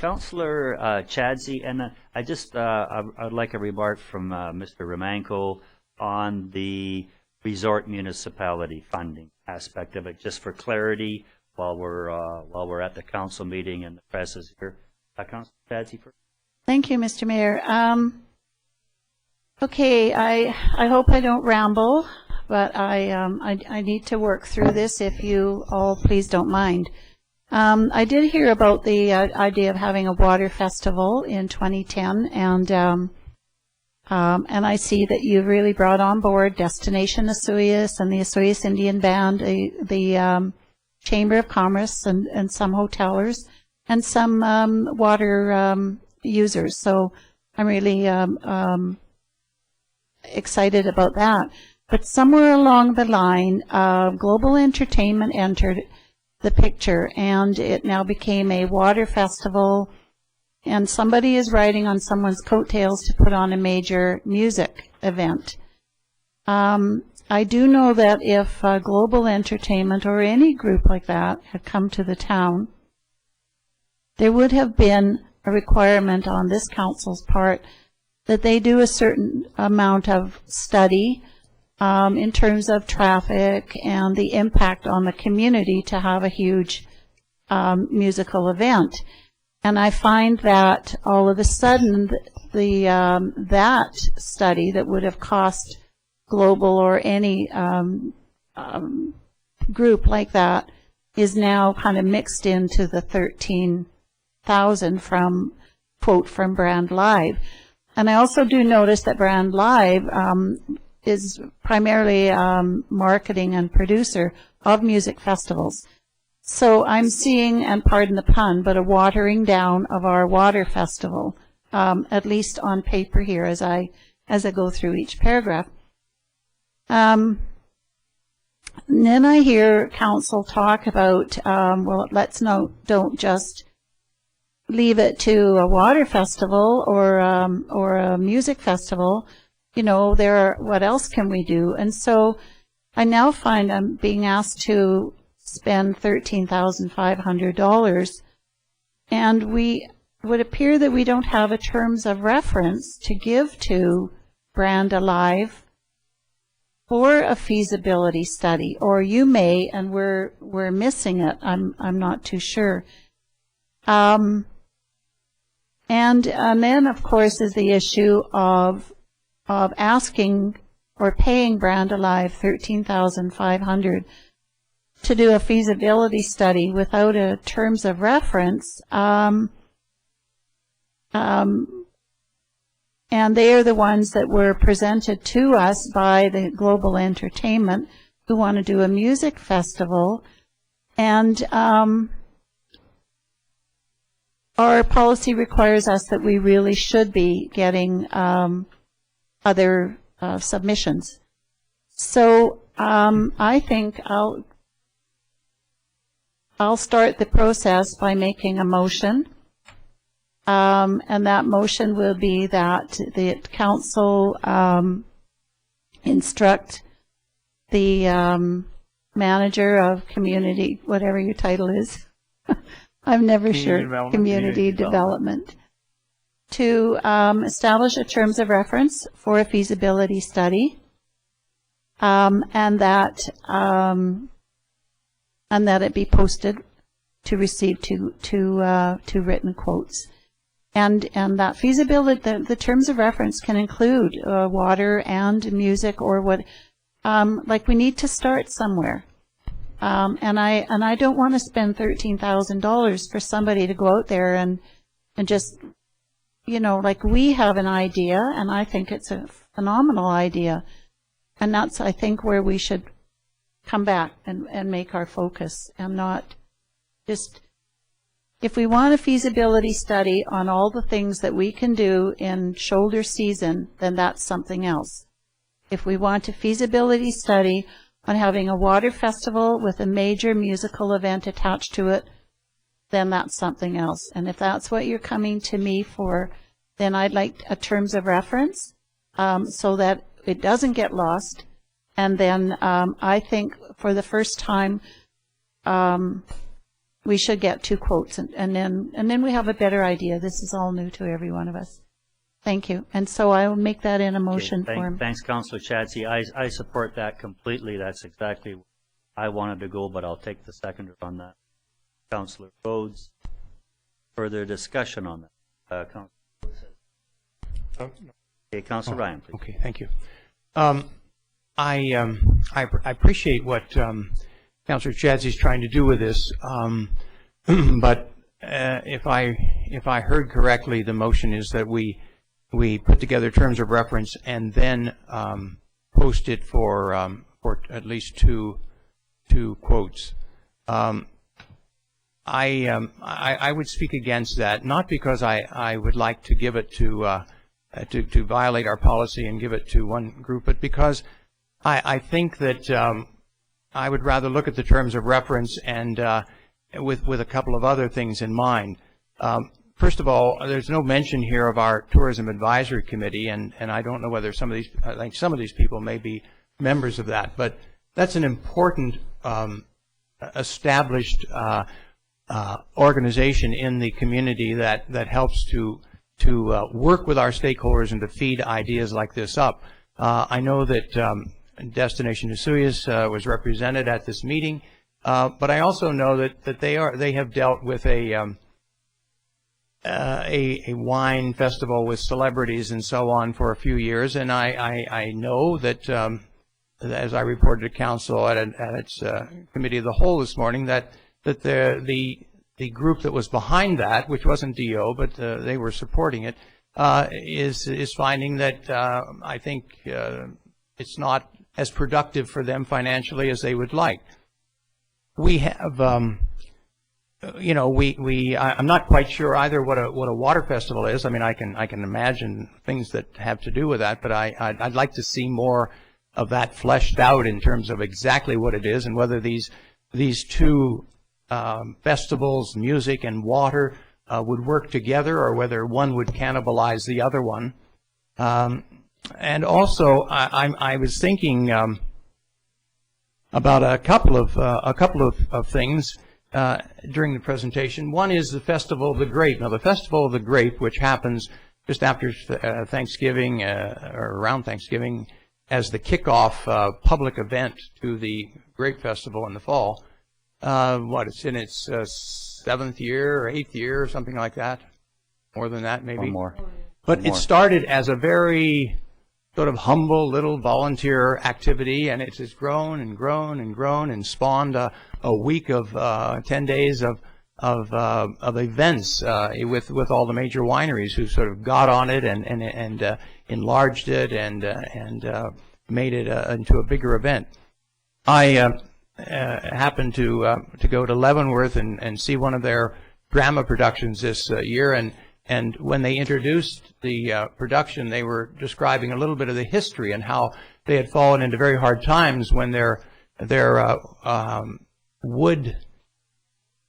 Councillor Chadsey, and I'd like a remark from Mr. Romanko on the resort municipality funding aspect of it, just for clarity while we're at the council meeting and the press is here. Councillor Chadsey first. Thank you, Mr. Mayor. Okay, I hope I don't ramble, but I need to work through this if you all please don't mind. I did hear about the idea of having a water festival in 2010, and I see that you've really brought on board Destination Osoyoos and the Osoyoos Indian Band, the Chamber of Commerce, and some hotelers, and some water users. So I'm really excited about that. But somewhere along the line, Global Entertainment entered the picture, and it now became a water festival, and somebody is riding on someone's coattails to put on a major music event. I do know that if Global Entertainment or any group like that had come to the town, there would have been a requirement on this council's part that they do a certain amount of study in terms of traffic and the impact on the community to have a huge musical event. And I find that all of a sudden that study that would have cost Global or any group like that is now kind of mixed into the 13,000 from quote from Brand Live. And I also do notice that Brand Live is primarily marketing and producer of music festivals. So I'm seeing, and pardon the pun, but a watering down of our water festival, at least on paper here as I go through each paragraph. And then I hear council talk about, well, don't just leave it to a water festival or a music festival. You know, what else can we do? And so I now find I'm being asked to spend $13,500, and we would appear that we don't have a terms of reference to give to Brand Alive for a feasibility study, or you may, and we're missing it. I'm not too sure. And then, of course, is the issue of asking or paying Brand Alive $13,500 to do a feasibility study without a terms of reference. And they are the ones that were presented to us by the Global Entertainment, who want to do a music festival. And our policy requires us that we really should be getting other submissions. So I think I'll start the process by making a motion. And that motion will be that the council instruct the manager of community, whatever your title is. I'm never sure. Community development. To establish a terms of reference for a feasibility study, and that it be posted to receive two written quotes. And that feasibility, the terms of reference can include water and music, or what, like we need to start somewhere. And I don't want to spend $13,000 for somebody to go out there and just, you know, like we have an idea, and I think it's a phenomenal idea. And that's, I think, where we should come back and make our focus, and not just, if we want a feasibility study on all the things that we can do in shoulder season, then that's something else. If we want a feasibility study on having a water festival with a major musical event attached to it, then that's something else. And if that's what you're coming to me for, then I'd like a terms of reference so that it doesn't get lost. And then I think for the first time, we should get two quotes, and then we have a better idea. This is all new to every one of us. Thank you. And so I will make that in a motion for him. Thanks, Councillor Chadsey. I support that completely. That's exactly where I wanted to go, but I'll take the seconder on that. Councillor Rhodes, further discussion on that. Councillor Ryan, please. Okay, thank you. I appreciate what Councillor Chadsey is trying to do with this, but if I heard correctly, the motion is that we put together terms of reference and then post it for at least two quotes. I would speak against that, not because I would like to give it to violate our policy and give it to one group, but because I think that I would rather look at the terms of reference and with a couple of other things in mind. First of all, there's no mention here of our Tourism Advisory Committee, and I don't know whether some of these, I think some of these people may be members of that, but that's an important established organization in the community that helps to work with our stakeholders and to feed ideas like this up. I know that Destination Osoyoos was represented at this meeting, but I also know that they have dealt with a wine festival with celebrities and so on for a few years, and I know that as I reported to council at its committee of the whole this morning, that the group that was behind that, which wasn't DO, but they were supporting it, is finding that I think it's not as productive for them financially as they would like. We have, you know, I'm not quite sure either what a water festival is. I mean, I can imagine things that have to do with that, but I'd like to see more of that fleshed out in terms of exactly what it is and whether these two festivals, music and water, would work together, or whether one would cannibalize the other one. And also, I was thinking about a couple of things during the presentation. One is the Festival of the Grape. Now, the Festival of the Grape, which happens just after Thanksgiving or around Thanksgiving, as the kickoff public event to the Grape Festival in the fall. It's in its 7th year or 8th year or something like that. More than that, maybe. Or more. But it started as a very sort of humble little volunteer activity, and it's just grown and grown and grown and spawned a week of 10 days of events with all the major wineries who sort of got on it and enlarged it and made it into a bigger event. I happened to go to Leavenworth and see one of their drama productions this year, and when they introduced the production, they were describing a little bit of the history and how they had fallen into very hard times when their wood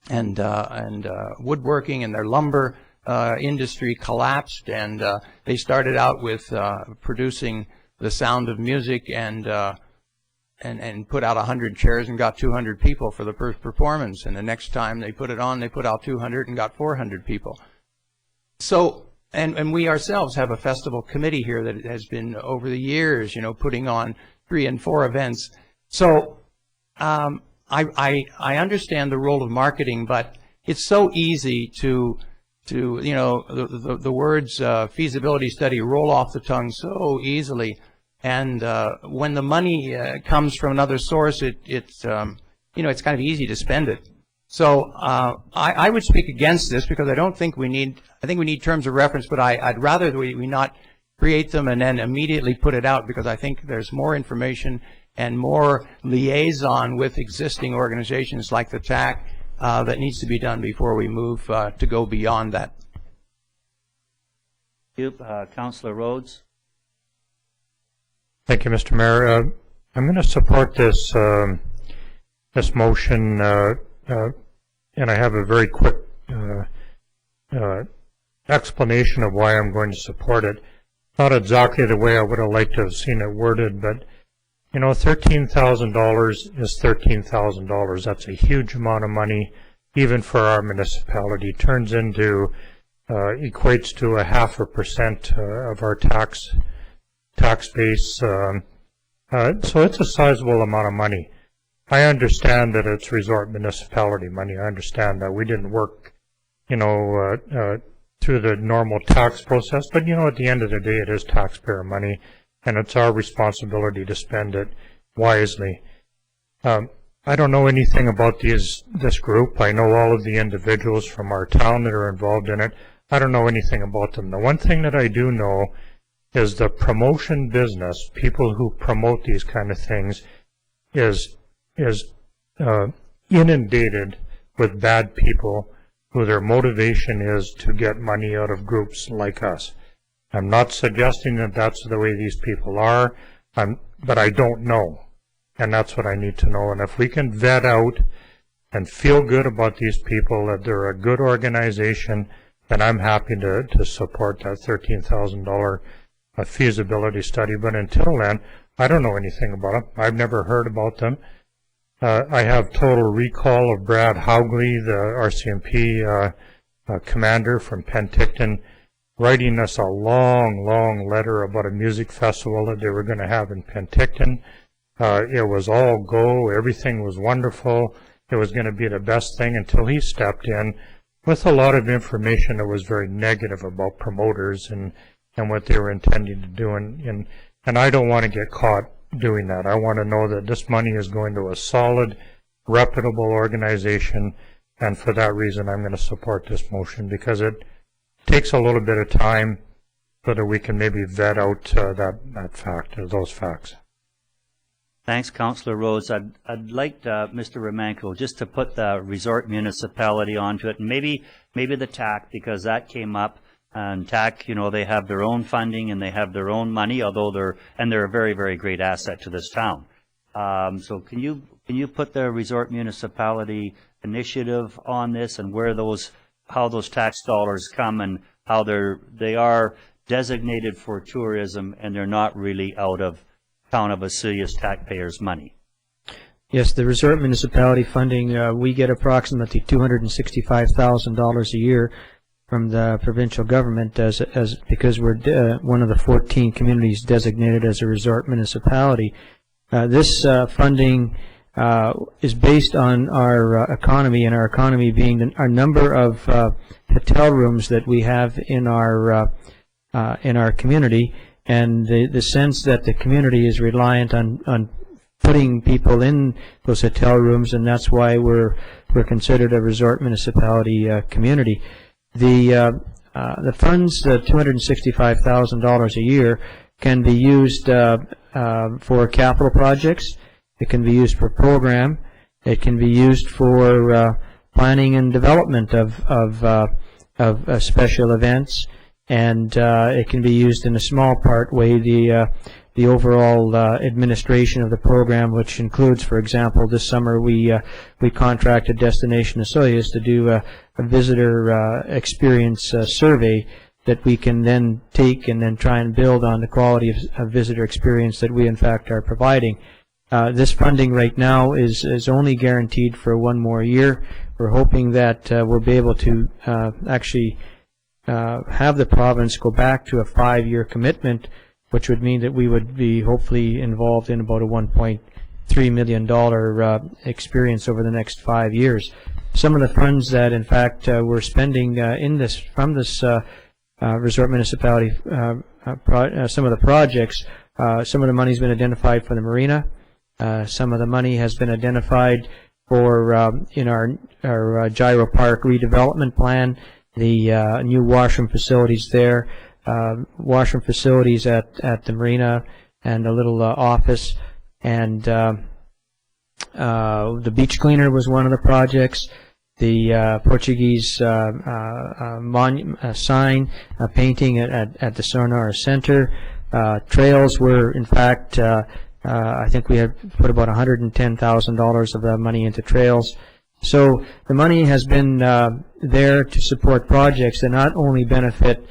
and woodworking and their lumber industry collapsed, and they started out with producing the sound of music and put out 100 chairs and got 200 people for the first performance, and the next time they put it on, they put out 200 and got 400 people. So, and we ourselves have a festival committee here that has been over the years, putting on 3 and 4 events. So, I understand the role of marketing, but it's so easy to the words feasibility study roll off the tongue so easily. And when the money comes from another source, it's kind of easy to spend it. So I would speak against this because I don't think we need. I think we need terms of reference, but I'd rather that we not create them and then immediately put it out, because I think there's more information and more liaison with existing organizations like the TAC that needs to be done before we move to go beyond that. Thank you. Councillor Rhodes. Thank you, Mr. Mayor. I'm going to support this this motion, and I have a very quick explanation of why I'm going to support it. Not exactly the way I would have liked to have seen it worded, but $13,000 is $13,000. That's a huge amount of money, even for our municipality. Turns into equates to 0.5% of our tax base. So it's a sizable amount of money. I understand that it's resort municipality money. I understand that we didn't work, through the normal tax process. But, at the end of the day, it is taxpayer money, and it's our responsibility to spend it wisely. I don't know anything about this group. I know all of the individuals from our town that are involved in it. I don't know anything about them. The one thing that I do know is the promotion business, people who promote these kind of things, is inundated with bad people who their motivation is to get money out of groups like us. I'm not suggesting that that's the way these people are, but I don't know, and that's what I need to know. And if we can vet out and feel good about these people, that they're a good organization, then I'm happy to support that $13,000 feasibility study. But until then, I don't know anything about them. I've never heard about them. I have total recall of Brad Haugley, the RCMP commander from Penticton, writing us a long, long letter about a music festival that they were going to have in Penticton. It was all go. Everything was wonderful. It was going to be the best thing until he stepped in with a lot of information that was very negative about promoters and what they were intending to do. And I don't want to get caught doing that. I want to know that this money is going to a solid, reputable organization, and for that reason I'm going to support this motion, because it takes a little bit of time so that we can maybe vet out that fact, or those facts. Thanks, Councillor Rhodes. I'd like Mr. Romanko just to put the resort municipality onto it, and maybe the TAC, because that came up. And TAC, they have their own funding and they have their own money, although they're a very, very great asset to this town. So can you put the resort municipality initiative on this, and how those tax dollars come, and how they are designated for tourism and they're not really out of town of Osoyoos taxpayers' money? Yes, the resort municipality funding, we get approximately $265,000 a year from the provincial government because we're one of the 14 communities designated as a resort municipality. This funding is based on our economy, and our economy being our number of hotel rooms that we have in our community, and the sense that the community is reliant on putting people in those hotel rooms, and that's why we're considered a resort municipality community. The funds, $265,000 a year, can be used for capital projects. It can be used for program. It can be used for planning and development of special events, and it can be used in a small part way the overall administration of the program, which includes, for example, this summer we contracted Destination Osoyoos to do a visitor experience survey that we can then take and then try and build on the quality of visitor experience that we in fact are providing. This funding right now is only guaranteed for 1 more year. We're hoping that we'll be able to actually have the province go back to a 5-year commitment, which would mean that we would be hopefully involved in about a $1.3 million experience over the next 5 years. Some of the funds that in fact we're spending from this resort municipality, some of the projects, some of the money's been identified for the marina. Some of the money has been identified for in our Gyro Park redevelopment plan, the new washroom facilities there, washroom facilities at the marina, and a little office, and the beach cleaner was one of the projects. The Portuguese sign painting at the Sonar Center. Trails were, in fact, I think we had put about $110,000 of the money into trails. So the money has been there to support projects that not only benefit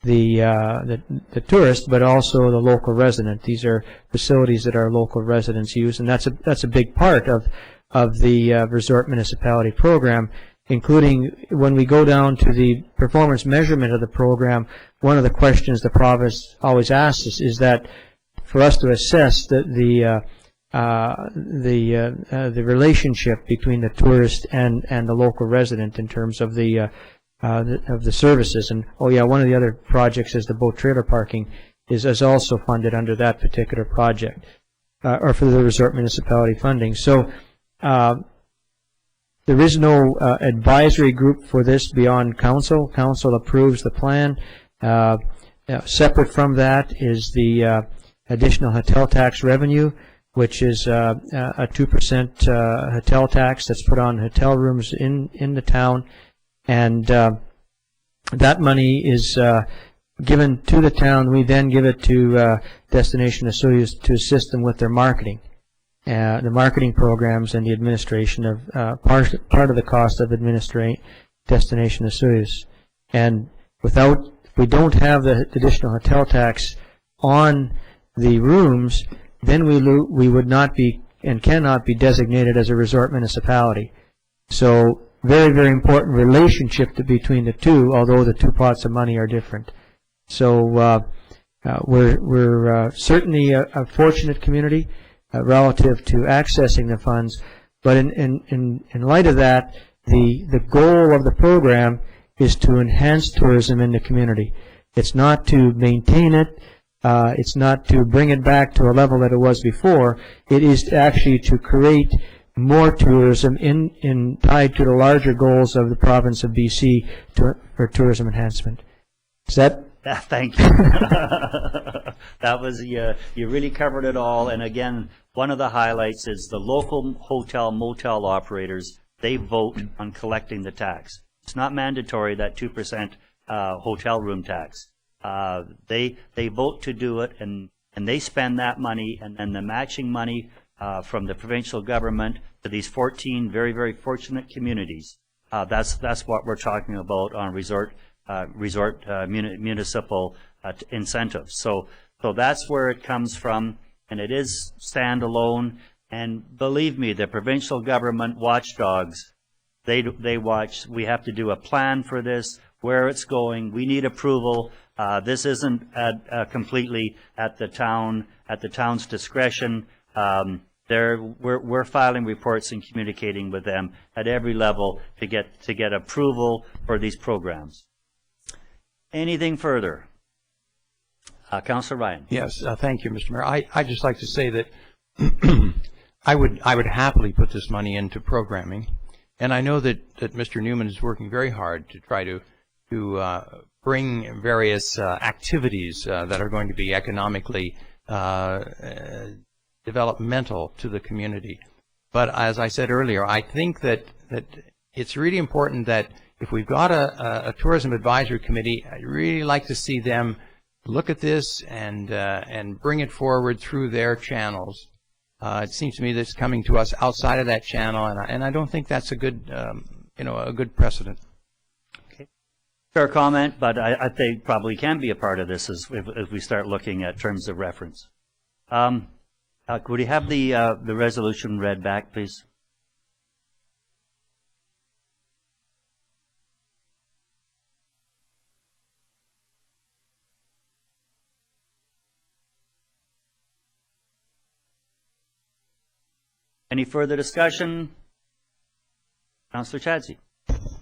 the tourist, but also the local resident. These are facilities that our local residents use, and that's a big part of the resort municipality program, including when we go down to the performance measurement of the program. One of the questions the province always asks us is that for us to assess the relationship between the tourist and the local resident in terms of the services. And oh yeah, one of the other projects is the boat trailer parking is also funded under that particular project, or for the resort municipality funding. So there is no advisory group for this beyond council. Council approves the plan. Separate from that is the additional hotel tax revenue, which is a 2% hotel tax that's put on hotel rooms in the town, and that money is given to the town. We then give it to Destination Osoyoos to assist them with their marketing, the marketing programs, and the administration of part of the cost of administering Destination Osoyoos. And if we don't have the additional hotel tax on the rooms, then we would not be and cannot be designated as a resort municipality. So very, very important relationship between the two, although the two pots of money are different. So we're certainly a fortunate community relative to accessing the funds, but in light of that, the goal of the program is to enhance tourism in the community. It's not to maintain it. It's not to bring it back to a level that it was before. It is actually to create more tourism tied to the larger goals of the province of BC for tourism enhancement. Is that? Thank you. That was you really covered it all. And again, one of the highlights is the local hotel motel operators. They vote on collecting the tax. It's not mandatory, that 2% hotel room tax. They vote to do it, and they spend that money, and then the matching money from the provincial government to these 14 very, very fortunate communities. That's what we're talking about on resort municipal incentives. So that's where it comes from, and it is standalone. And believe me, the provincial government watchdogs, they watch. We have to do a plan for this, where it's going. We need approval. This isn't completely at the town's discretion. We're filing reports and communicating with them at every level to get approval for these programs. Anything further? Councillor Ryan. Yes, thank you, Mr. Mayor. I'd just like to say that I would happily put this money into programming, and I know that Mr. Newman is working very hard to try to bring various activities that are going to be economically developmental to the community. But as I said earlier, I think that it's really important that if we've got a tourism advisory committee, I'd really like to see them look at this and bring it forward through their channels. It seems to me that it's coming to us outside of that channel, and I don't think that's a good, a good precedent. Okay. fair comment, but I think probably can be a part of this if we start looking at terms of reference. Would you have the resolution read back, please? Any further discussion? Councillor Chadsey.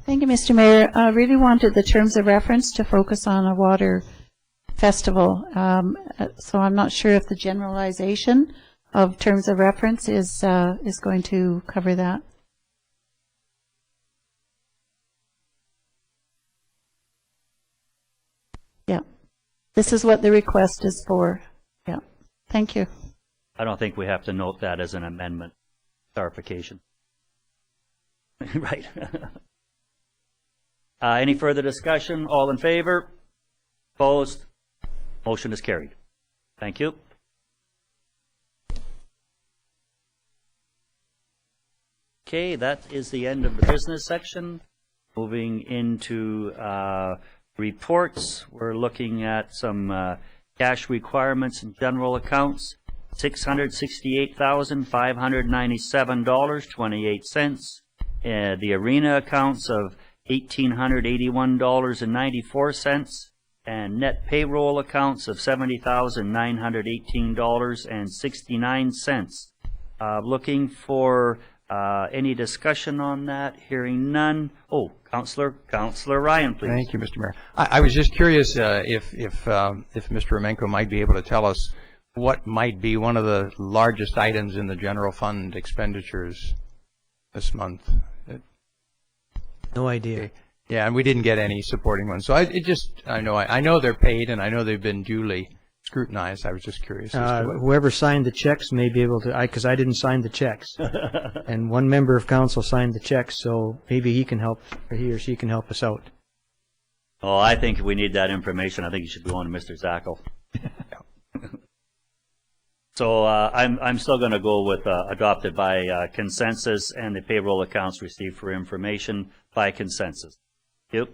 Thank you, Mr. Mayor. I really wanted the terms of reference to focus on a water festival. So I'm not sure if the generalization of terms of reference is going to cover that. Yeah. This is what the request is for. Yeah. Thank you. I don't think we have to note that as an amendment. Clarification. Right. Any further discussion? All in favor? Opposed? Motion is carried. Thank you. Okay, that is the end of the business section. Moving into reports, we're looking at some cash requirements and general accounts. $668,597.28. The arena accounts of $1,881.94, and net payroll accounts of $70,918.69. Looking for any discussion on that? Hearing none. Oh, Councillor Ryan, please. Thank you, Mr. Mayor. I was just curious if Mr. Romenko might be able to tell us what might be one of the largest items in the general fund expenditures this month. No idea. Yeah, and we didn't get any supporting ones. So I know they're paid, and I know they've been duly scrutinized. I was just curious. Whoever signed the checks may be able to, because I didn't sign the checks. And one member of council signed the checks, so maybe he can help, or he or she can help us out. Oh, I think we need that information. I think you should go on to Mr. Zackel. So I'm still going to go with adopted by consensus, and the payroll accounts received for information by consensus. Yep.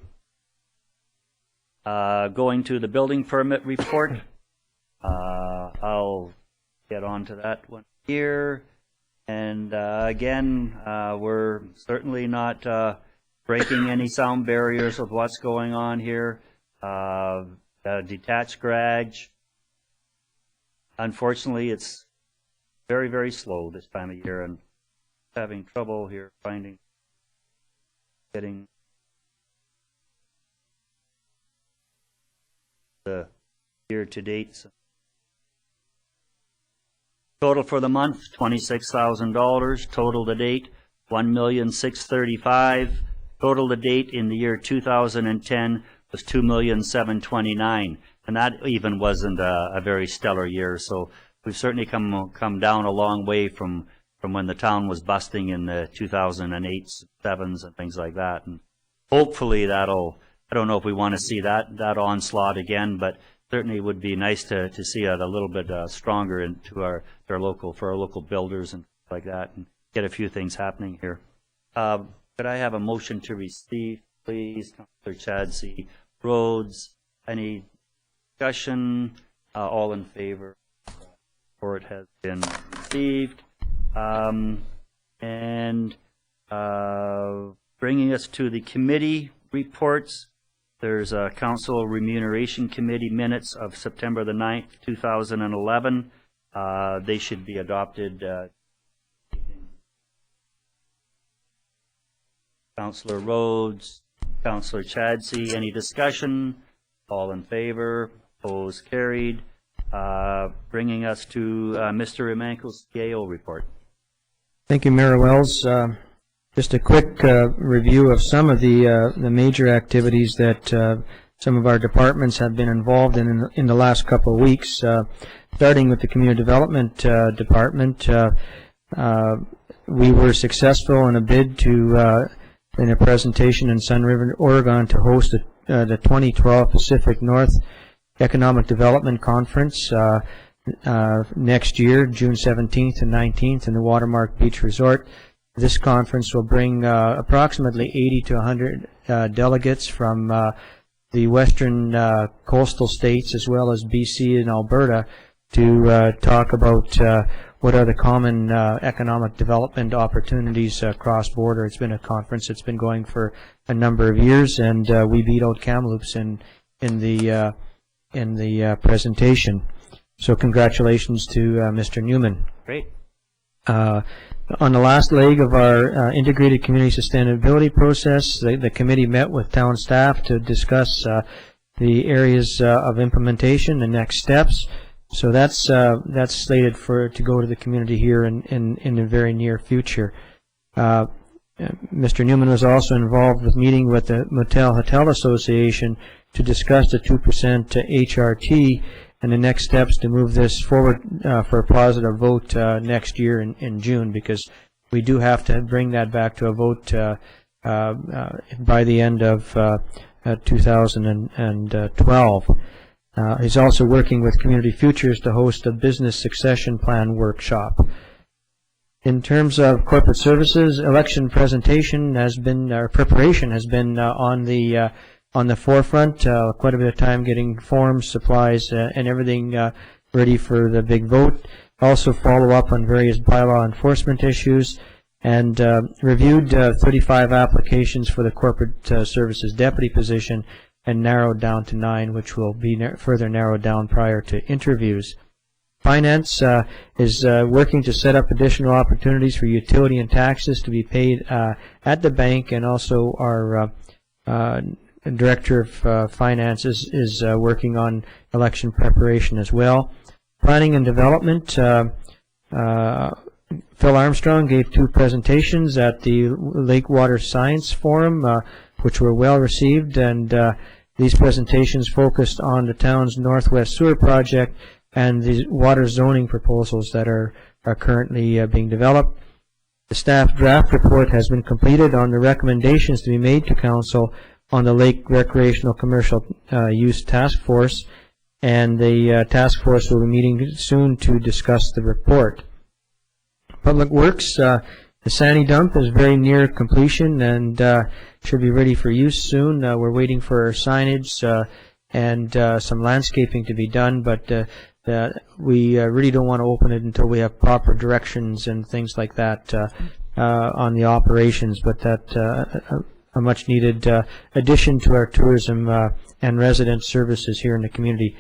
Going to the building permit report. I'll get on to that one here. And again, we're certainly not breaking any sound barriers with what's going on here. Detached garage. Unfortunately, it's very, very slow this time of year, and having trouble here getting the year-to-date. Total for the month, $26,000. Total to date, $1,635,000. Total to date in the year 2010 was $2,729,000. And that even wasn't a very stellar year. So we've certainly come down a long way from when the town was busting in the 2008s, 7s, and things like that. And hopefully that'll, I don't know if we want to see that onslaught again, but certainly it would be nice to see it a little bit stronger into our local builders and like that, and get a few things happening here. Could I have a motion to receive, please? Councillor Chadsey. Roads, any discussion? All in favor? Report has been received. Bringing us to the committee reports, there's a Council Remuneration Committee minutes of September the 9th, 2011. They should be adopted. Councillor Rhodes, Councillor Chadsey, any discussion? All in favor? Opposed? Carried. Bringing us to Mr. Romenko's CAO report. Thank you, Mayor Wells. Just a quick review of some of the major activities that some of our departments have been involved in the last couple of weeks. Starting with the Community Development Department, we were successful in a bid to in a presentation in Sun River, Oregon, to host the 2012 Pacific North Economic Development Conference next year, June 17th and 19th, in the Watermark Beach Resort. This conference will bring approximately 80 to 100 delegates from the western coastal states as well as BC and Alberta to talk about what are the common economic development opportunities cross-border. It's been a conference that's been going for a number of years, and we beat out Kamloops in the presentation. So congratulations to Mr. Newman. Great. On the last leg of our integrated community sustainability process, the committee met with town staff to discuss the areas of implementation and next steps. So that's slated to go to the community here in the very near future. Mr. Newman was also involved with meeting with the Motel Hotel Association to discuss the 2% HRT and the next steps to move this forward for a positive vote next year in June, because we do have to bring that back to a vote by the end of 2012. He's also working with Community Futures to host a business succession plan workshop. In terms of corporate services, election presentation has been, or preparation has been on the forefront. Quite a bit of time getting forms, supplies, and everything ready for the big vote. Also follow up on various bylaw enforcement issues, and reviewed 35 applications for the corporate services deputy position and narrowed down to 9, which will be further narrowed down prior to interviews. Finance is working to set up additional opportunities for utility and taxes to be paid at the bank, and also our Director of Finance is working on election preparation as well. Planning and Development, Phil Armstrong gave 2 presentations at the Lake Water Science Forum, which were well received, and these presentations focused on the town's Northwest Sewer Project and the water zoning proposals that are currently being developed. The staff draft report has been completed on the recommendations to be made to Council on the Lake Recreational Commercial Use Task Force, and the task force will be meeting soon to discuss the report. Public Works, the Sandy dump is very near completion and should be ready for use soon. We're waiting for signage and some landscaping to be done, but we really don't want to open it until we have proper directions and things like that on the operations, but that a much needed addition to our tourism and resident services here in the community.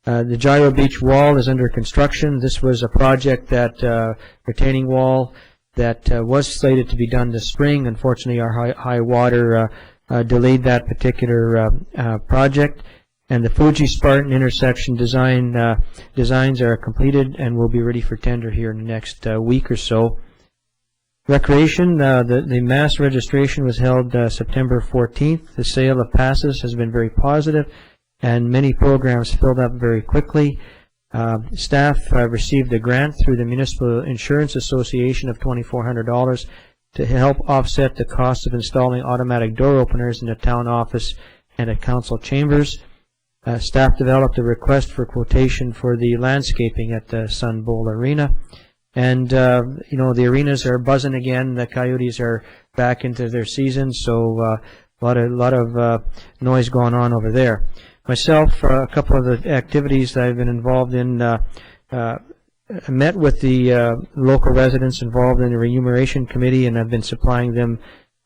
The Gyro Beach Wall is under construction. This was a project that retaining wall that was slated to be done this spring. Unfortunately, our high water delayed that particular project. And the Fuji Spartan intersection designs are completed and will be ready for tender here in the next week or so. Recreation, the mass registration was held September 14th. The sale of passes has been very positive, and many programs filled up very quickly. Staff received a grant through the Municipal Insurance Association of $2,400 to help offset the cost of installing automatic door openers in the town office and at council chambers. Staff developed a request for quotation for the landscaping at the Sun Bowl Arena. And, you know, the arenas are buzzing again. The Coyotes are back into their season, so a lot of noise going on over there. Myself, a couple of the activities that I've been involved in, met with the local residents involved in the remuneration committee, and I've been supplying them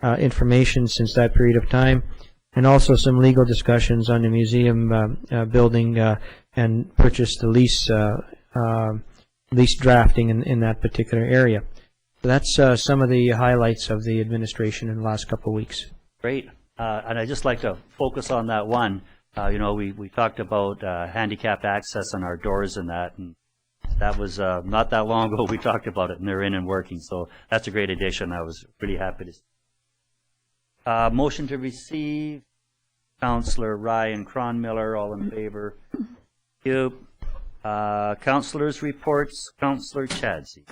information since that period of time, and also some legal discussions on the museum building and purchase the lease drafting in that particular area. So that's some of the highlights of the administration in the last couple of weeks. Great. And I'd just like to focus on that one. You know, we talked about handicapped access on our doors and that was not that long ago we talked about it, and they're in and working. So that's a great addition. I was really happy to see. Motion to receive, Councillor Ryan Cronmiller, all in favor. Thank you. Councillors' reports, Councillor Chadsey.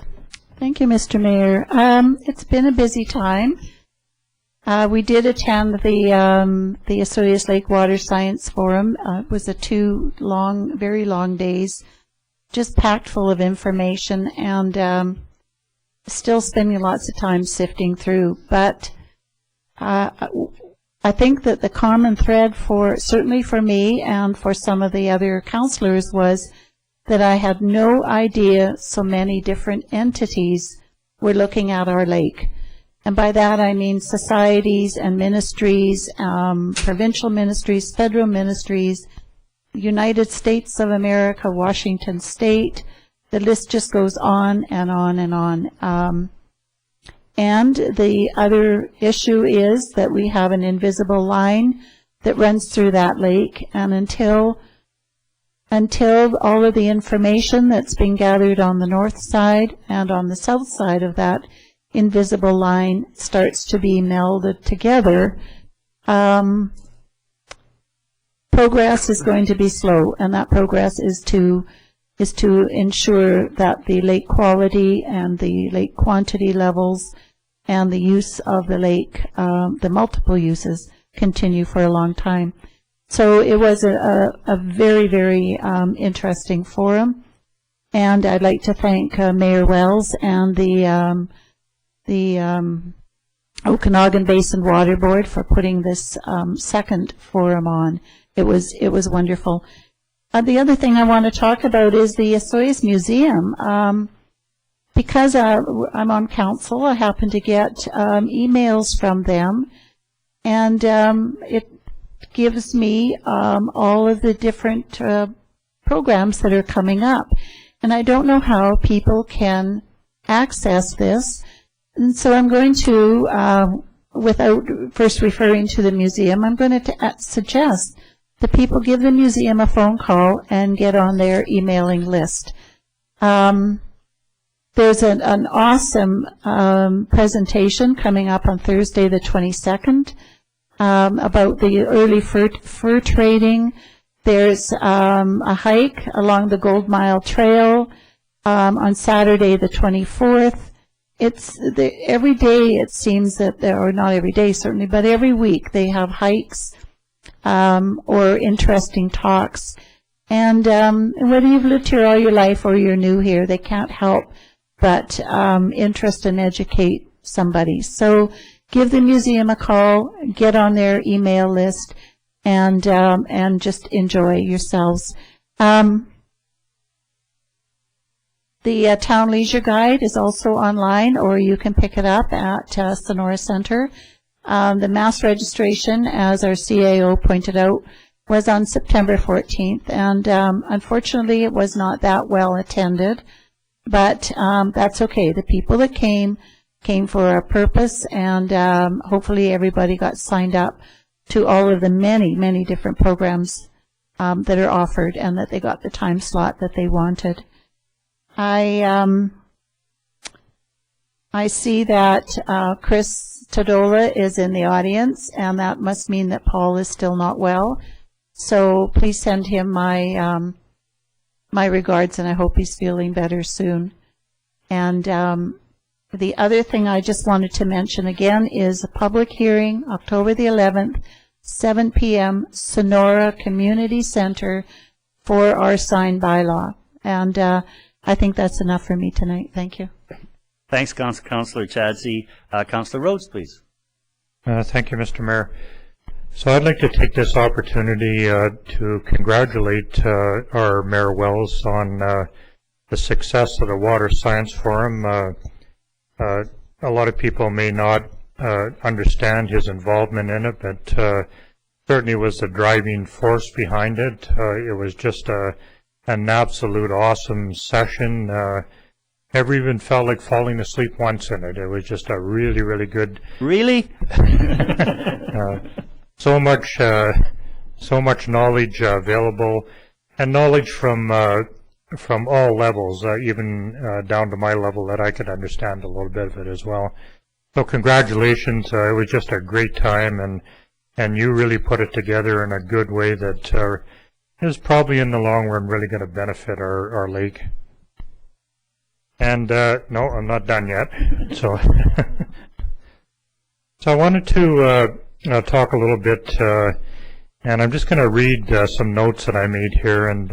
Thank you, Mr. Mayor. It's been a busy time. We did attend the Osoyoos Lake Water Science Forum. It was a very long days, just packed full of information, and still spending lots of time sifting through. But I think that the common thread certainly for me and for some of the other councillors was that I had no idea so many different entities were looking at our lake. And by that I mean societies and ministries, provincial ministries, federal ministries, United States of America, Washington State. The list just goes on and on and on. And the other issue is that we have an invisible line that runs through that lake, and until all of the information that's been gathered on the north side and on the south side of that invisible line starts to be melded together, progress is going to be slow, and that progress is to ensure that the lake quality and the lake quantity levels and the use of the lake, the multiple uses, continue for a long time. So it was a very, very interesting forum, and I'd like to thank Mayor Wells and the Okanagan Basin Water Board for putting this second forum on. It was wonderful. The other thing I want to talk about is the Osoyoos Museum. Because I'm on council, I happen to get emails from them, and it gives me all of the different programs that are coming up. And I don't know how people can access this. And so I'm going to, without first referring to the museum, I'm going to suggest that people give the museum a phone call and get on their emailing list. There's an awesome presentation coming up on Thursday the 22nd about the early fur trading. There's a hike along the Gold Mile Trail on Saturday the 24th. Every day it seems that or not every day certainly, but every week they have hikes or interesting talks. And whether you've lived here all your life or you're new here, they can't help but interest and educate somebody. So give the museum a call, get on their email list, and just enjoy yourselves. The Town Leisure Guide is also online, or you can pick it up at Sonora Center. The mass registration, as our CAO pointed out, was on September 14th, and unfortunately it was not that well attended, but that's okay. The people that came for a purpose, and hopefully everybody got signed up to all of the many, many different programs that are offered, and that they got the time slot that they wanted. I see that Chris Todola is in the audience, and that must mean that Paul is still not well. So please send him my my regards, and I hope he's feeling better soon. And the other thing I just wanted to mention again is a public hearing, October the 11th, 7 p.m., Sonora Community Center for our sign bylaw. And I think that's enough for me tonight. Thank you. Thanks, Councillor Chadsey. Councillor Rhodes, please. Thank you, Mr. Mayor. So I'd like to take this opportunity to congratulate our Mayor Wells on the success of the Water Science Forum. A lot of people may not understand his involvement in it, but certainly was the driving force behind it. It was just an absolute awesome session. Never even felt like falling asleep once in it. It was just a really, really good. Really? So much knowledge available, and knowledge from all levels, even down to my level, that I could understand a little bit of it as well. So congratulations. It was just a great time, and you really put it together in a good way that is probably in the long run really going to benefit our lake. And no, I'm not done yet. So, so I wanted to talk a little bit, and I'm just going to read some notes that I made here. And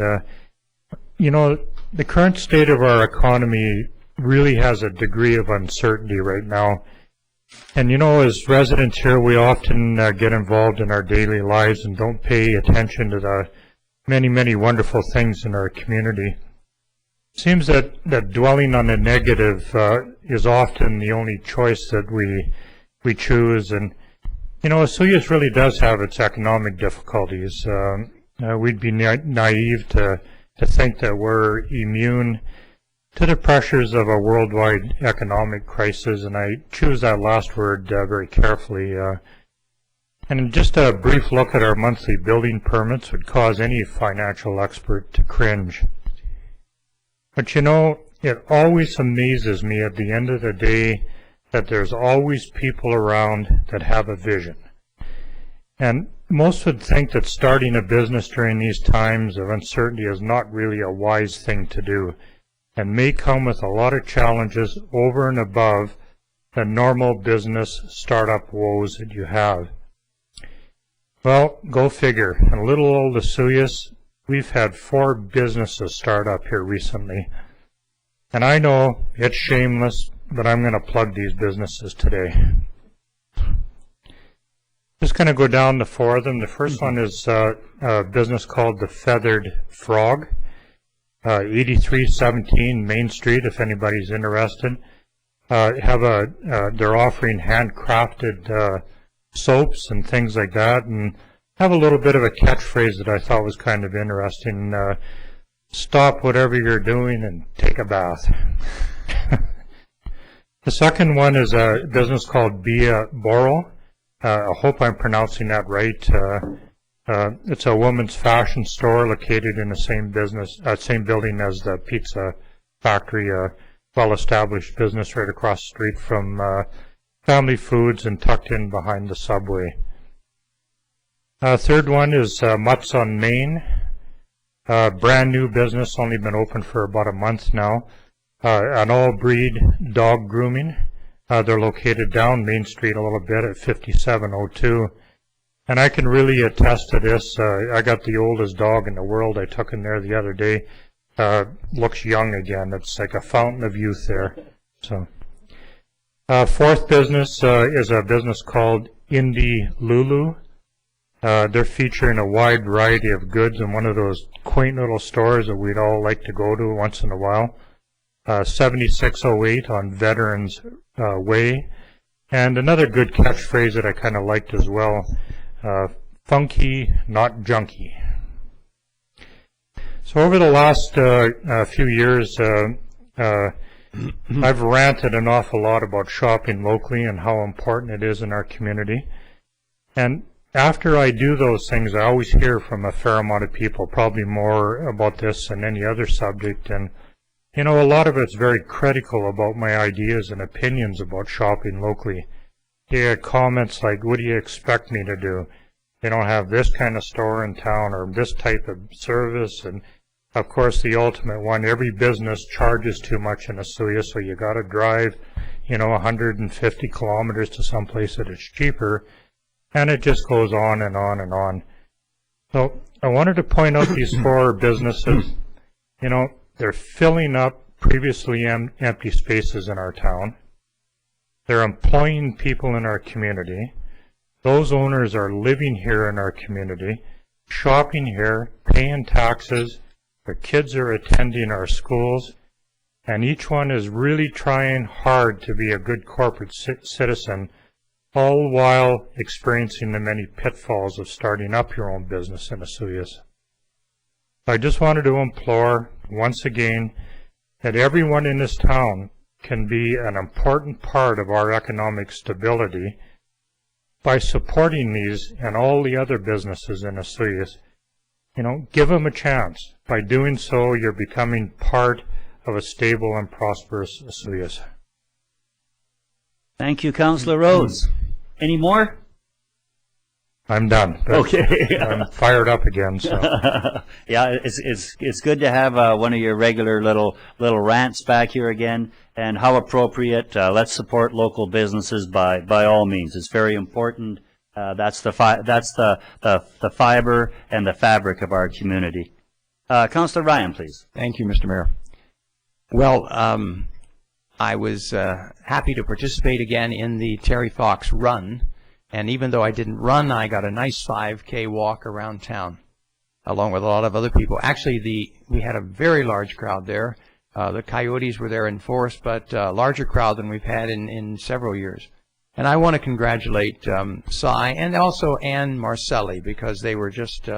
you know, the current state of our economy really has a degree of uncertainty right now, And you know, as residents here, we often get involved in our daily lives and don't pay attention to the many, many wonderful things in our community. It seems that dwelling on the negative is often the only choice that we choose. And, you know, Osoyoos really does have its economic difficulties. We'd be naive to think that we're immune to the pressures of a worldwide economic crisis, and I choose that last word very carefully. And just a brief look at our monthly building permits would cause any financial expert to cringe. But you know, it always amazes me at the end of the day that there's always people around that have a vision. And most would think that starting a business during these times of uncertainty is not really a wise thing to do, and may come with a lot of challenges over and above the normal business startup woes that you have. Well, go figure. In little old Osoyoos, we've had 4 businesses start up here recently. And I know it's shameless, but I'm going to plug these businesses today. Just going to go down the 4 of them. The first one is a business called The Feathered Frog. 8317 Main Street, if anybody's interested. They're offering handcrafted soaps and things like that, and have a little bit of a catchphrase that I thought was kind of interesting. Stop whatever you're doing and take a bath. The second one is a business called BYLAWS. I hope I'm pronouncing that right. It's a woman's fashion store located in the same building as the pizza factory, a well-established business right across the street from Family Foods and tucked in behind the subway. Third one is Mutts on Main, brand new business, only been open for about a month now. An all-breed dog grooming. They're located down Main Street a little bit at 5702. And I can really attest to this. I got the oldest dog in the world. I took him there the other day. Looks young again. It's like a fountain of youth there. So, fourth business is a business called Indie Lulu. They're featuring a wide variety of goods in one of those quaint little stores that we'd all like to go to once in a while. 7608 on Veterans Way. And another good catchphrase that I kind of liked as well. Funky, not junky. So over the last few years, I've ranted an awful lot about shopping locally and how important it is in our community. And after I do those things, I always hear from a fair amount of people, probably more about this than any other subject. And, you know, a lot of it's very critical about my ideas and opinions about shopping locally. You get comments like, what do you expect me to do? They don't have this kind of store in town or this type of service. And of course, the ultimate one, every business charges too much in Osoyoos, so you got to drive, you know, 150 kilometers to some place that is cheaper. And it just goes on and on and on. So I wanted to point out these 4 businesses. You know, they're filling up previously empty spaces in our town. They're employing people in our community. Those owners are living here in our community, shopping here, paying taxes. Their kids are attending our schools, and each one is really trying hard to be a good corporate citizen, all while experiencing the many pitfalls of starting up your own business in Osoyoos. I just wanted to implore, once again, that everyone in this town can be an important part of our economic stability by supporting these and all the other businesses in Osoyoos. You know, give them a chance. By doing so, you're becoming part of a stable and prosperous Osoyoos. Thank you, Councillor Rhodes. Any more? I'm done. Okay. I'm fired up again. So. Yeah, it's good to have one of your regular little rants back here again. And how appropriate. Let's support local businesses by all means. It's very important. That's the fiber and the fabric of our community. Councillor Ryan, please. Thank you, Mr. Mayor. Well, I was happy to participate again in the Terry Fox Run. And even though I didn't run, I got a nice 5K walk around town, along with a lot of other people. Actually, we had a very large crowd there. The coyotes were there in force, but a larger crowd than we've had in several years. And I want to congratulate Cy and also Ann Marcelli, because they were just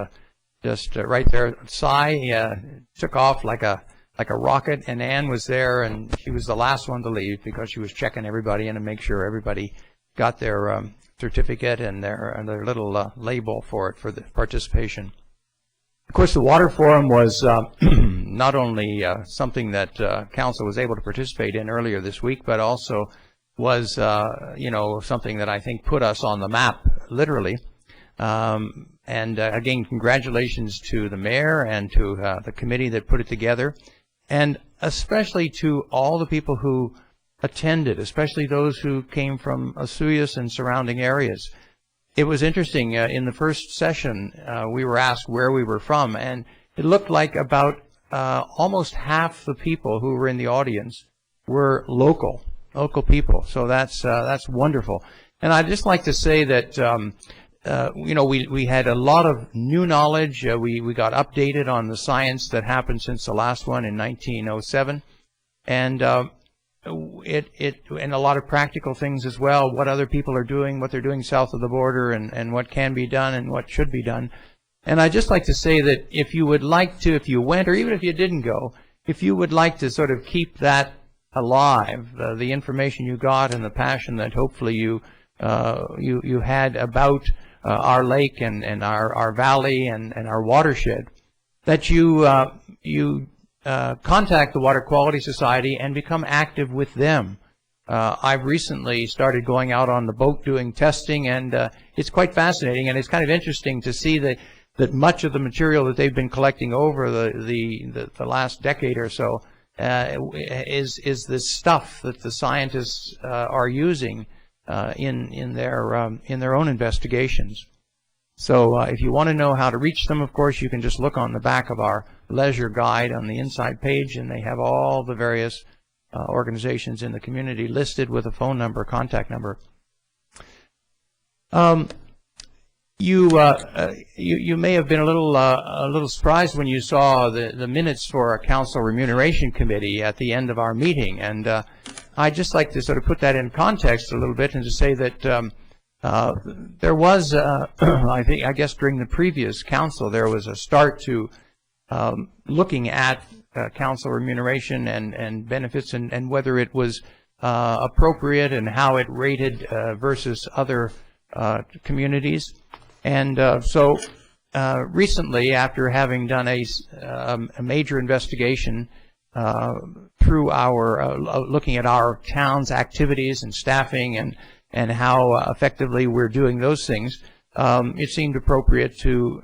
right there. Cy took off like a rocket, and Ann was there, and she was the last one to leave because she was checking everybody in to make sure everybody got their certificate and their little label for the participation. Of course, the Water Forum was not only something that Council was able to participate in earlier this week, but also was, something that I think put us on the map, literally. And again, congratulations to the mayor and to the committee that put it together, and especially to all the people who attended, especially those who came from Osoyoos and surrounding areas. It was interesting. In the first session, we were asked where we were from, and it looked like about almost half the people who were in the audience were local people. So that's wonderful. And I'd just like to say that we had a lot of new knowledge. We got updated on the science that happened since the last one in 1907, and and a lot of practical things as well, what other people are doing, what they're doing south of the border, and what can be done and what should be done. And I'd just like to say that if you would like to, if you went, or even if you didn't go, if you would like to sort of keep that alive, the information you got and the passion that hopefully you had about our lake and our valley and our watershed, that you contact the Water Quality Society and become active with them. I've recently started going out on the boat doing testing, and it's quite fascinating, and it's kind of interesting to see that much of the material that they've been collecting over the last decade or so is this stuff that the scientists are using in their own investigations. So if you want to know how to reach them, of course, you can just look on the back of our leisure guide on the inside page, and they have all the various organizations in the community listed with a phone number, contact number. You may have been a little surprised when you saw the minutes for a council remuneration committee at the end of our meeting, and I'd just like to sort of put that in context a little bit and to say that there was, I guess during the previous council, there was a start to looking at council remuneration and benefits and whether it was appropriate and how it rated versus other communities. And so recently, after having done a major investigation through our looking at our town's activities and staffing and how effectively we're doing those things, it seemed appropriate to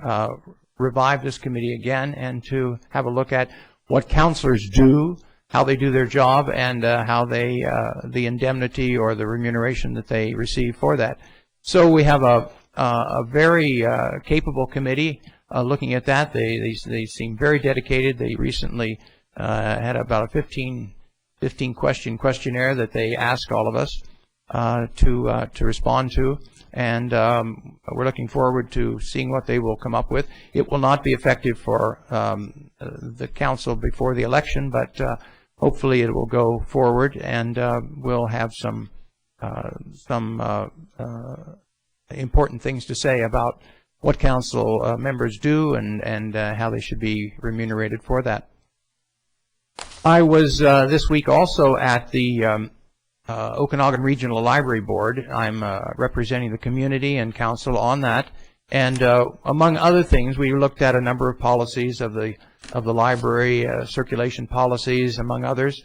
revive this committee again and to have a look at what councilors do, how they do their job, and how they the indemnity or the remuneration that they receive for that. So we have a very capable committee looking at that. They seem very dedicated. They recently had about a 15 question questionnaire that they asked all of us to respond to, and we're looking forward to seeing what they will come up with. It will not be effective for the council before the election, but hopefully it will go forward, and we'll have some important things to say about what council members do and how they should be remunerated for that. I was this week also at the Okanagan Regional Library Board. I'm representing the community and council on that, and among other things, we looked at a number of policies of the library, circulation policies, among others,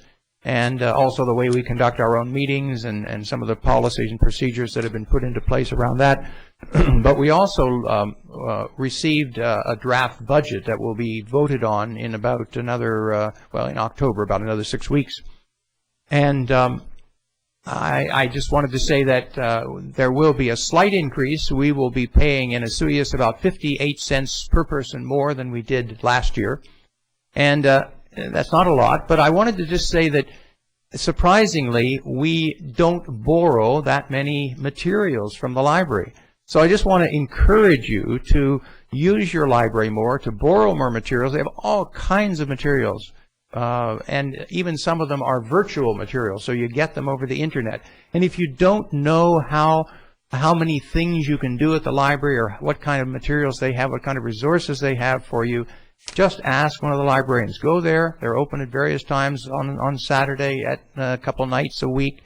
and also the way we conduct our own meetings and some of the policies and procedures that have been put into place around that. But we also received a draft budget that will be voted on in about another, in October, about another 6 weeks. And I just wanted to say that there will be a slight increase. We will be paying in Osoyoos about 58 cents per person more than we did last year. And that's not a lot, but I wanted to just say that surprisingly, we don't borrow that many materials from the library. So I just want to encourage you to use your library more, to borrow more materials. They have all kinds of materials, and even some of them are virtual materials, so you get them over the internet. And if you don't know how many things you can do at the library, or what kind of materials they have, what kind of resources they have for you, just ask one of the librarians. Go there. They're open at various times on Saturday, at a couple nights a week.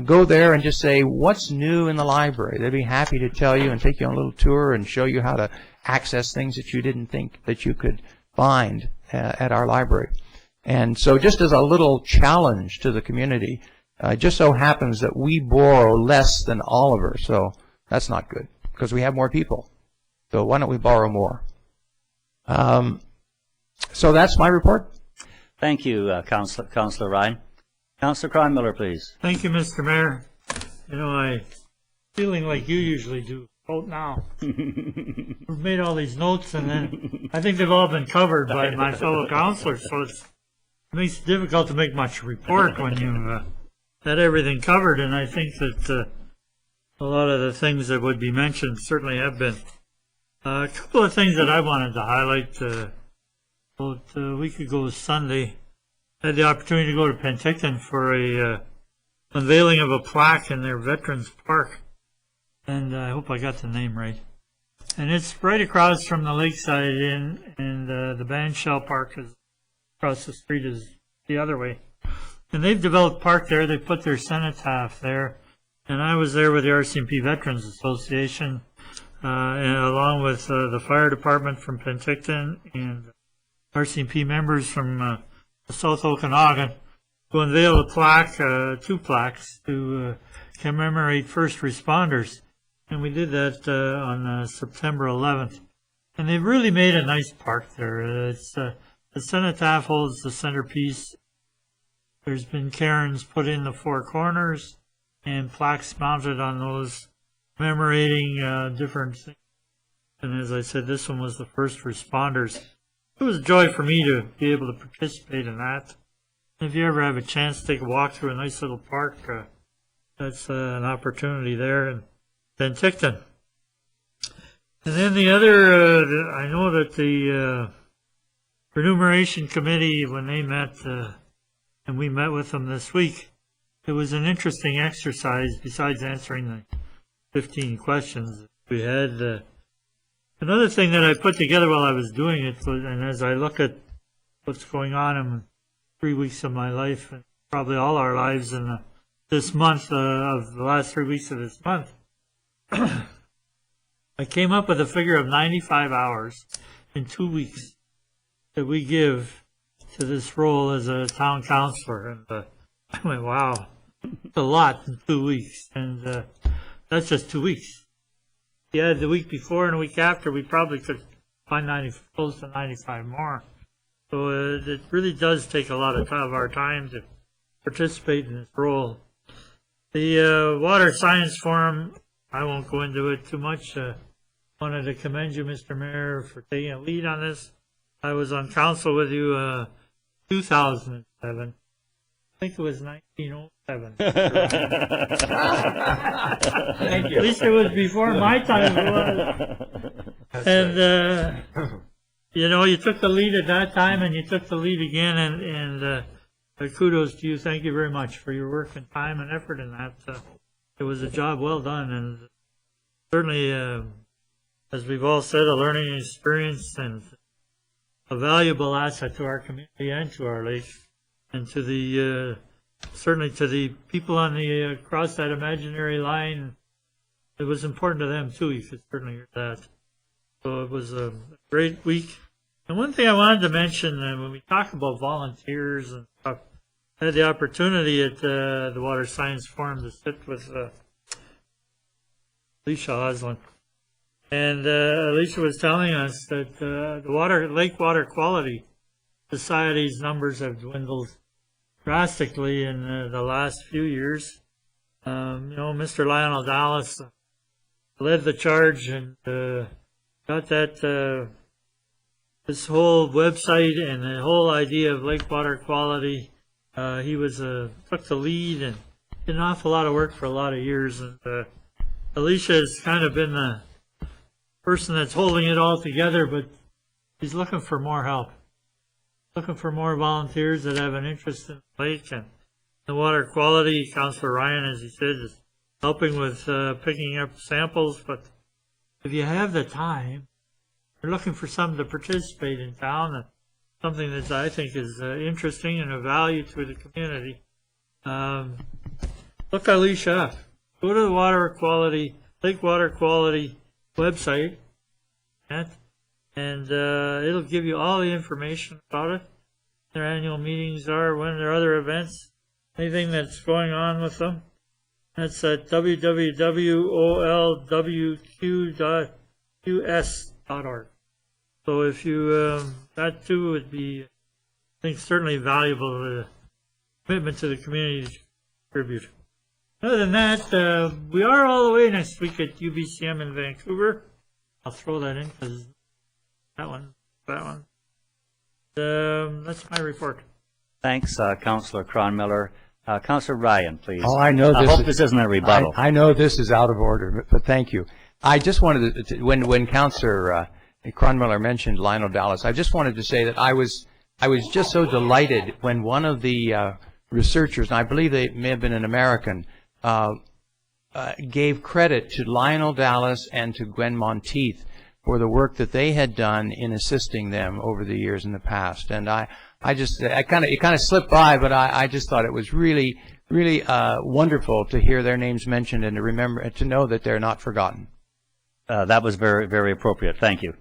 Go there and just say, what's new in the library? They'd be happy to tell you and take you on a little tour and show you how to access things that you didn't think that you could find at our library. And so just as a little challenge to the community, it just so happens that we borrow less than Oliver, so that's not good because we have more people. So why don't we borrow more? So that's my report. Thank you, Councillor Ryan. Councillor Cronmiller, please. Thank you, Mr. Mayor. You know, I'm feeling like you usually do. Vote now. We've made all these notes, and then I think they've all been covered by my fellow councillors, so it makes it difficult to make much report when you've had everything covered, and I think that a lot of the things that would be mentioned certainly have been. A couple of things that I wanted to highlight. About a week ago Sunday, I had the opportunity to go to Penticton for a unveiling of a plaque in their Veterans Park, and I hope I got the name right. And it's right across from the Lakeside Inn, and the Bandshell Park is across the street, is the other way. And they've developed park there. They put their cenotaph there, and I was there with the RCMP Veterans Association, and along with the fire department from Penticton and RCMP members from South Okanagan, to unveil a plaque, 2 plaques, to commemorate first responders. And we did that on September 11th. And they've really made a nice park there. The cenotaph holds the centerpiece. There's been cairns put in the 4 corners and plaques mounted on those commemorating different things. And as I said, this one was the first responders. It was a joy for me to be able to participate in that. If you ever have a chance to take a walk through a nice little park, that's an opportunity there in Penticton. And then the other, I know that the Remuneration Committee, when they met, and we met with them this week, it was an interesting exercise besides answering the 15 questions we had. Another thing that I put together while I was doing it, was, and as I look at what's going on in 3 weeks of my life, and probably all our lives in this month, of the last 3 weeks of this month, I came up with a figure of 95 hours in 2 weeks that we give to this role as a town councillor. And I went, wow, it's a lot in 2 weeks. And that's just 2 weeks. If you had the week before and the week after, we probably could find close to 95 more. So it really does take a lot of our time to participate in this role. The Water Science Forum, I won't go into it too much. Wanted to commend you, Mr. Mayor, for taking a lead on this. I was on council with you 2007. I think it was 1907. Thank you. At least it was before my time. And you know, you took the lead at that time, and you took the lead again. And kudos to you. Thank you very much for your work and time and effort in that. It was a job well done, and certainly, as we've all said, a learning experience and a valuable asset to our community and to our lake. And to the certainly to the people on the across that imaginary line, it was important to them too. You could certainly hear that. So it was a great week. And one thing I wanted to mention, when we talk about volunteers and stuff, I had the opportunity at the Water Science Forum to sit with Alicia Oslin. And Alicia was telling us that the lake water quality society's numbers have dwindled drastically in the last few years. You know, Mr. Lionel Dallas led the charge and got that this whole website and the whole idea of lake water quality He was took the lead and did an awful lot of work for a lot of years. And Alicia has kind of been the person that's holding it all together, but he's looking for more help. Looking for more volunteers that have an interest in the lake and the water quality. Councillor Ryan, as he said, is helping with picking up samples. But if you have the time, you're looking for someone to participate in town, and something that I think is interesting and of value to the community. Look Alicia up. Go to the lake water quality website, and it'll give you all the information about it. Their annual meetings are, when there are other events, anything that's going on with them. That's at www.olwq.us.org. So if you, that too would be, I think, certainly valuable to the commitment to the community to contribute. Other than that, we are all the way next week at UBCM in Vancouver. I'll throw that in because that one. That's my report. Thanks, Councillor Cronmiller. Councillor Ryan, please. Oh, I know I this. hope this isn't a rebuttal. I know this is out of order, but thank you. I just wanted to, when Councillor Cronmiller mentioned Lionel Dallas, I just wanted to say that I was just so delighted when one of the researchers, and I believe they may have been an American, gave credit to Lionel Dallas and to Gwen Monteith for the work that they had done in assisting them over the years in the past. And it kind of slipped by, but I just thought it was really wonderful to hear their names mentioned and to know that they're not forgotten. That was very, very appropriate. Thank you.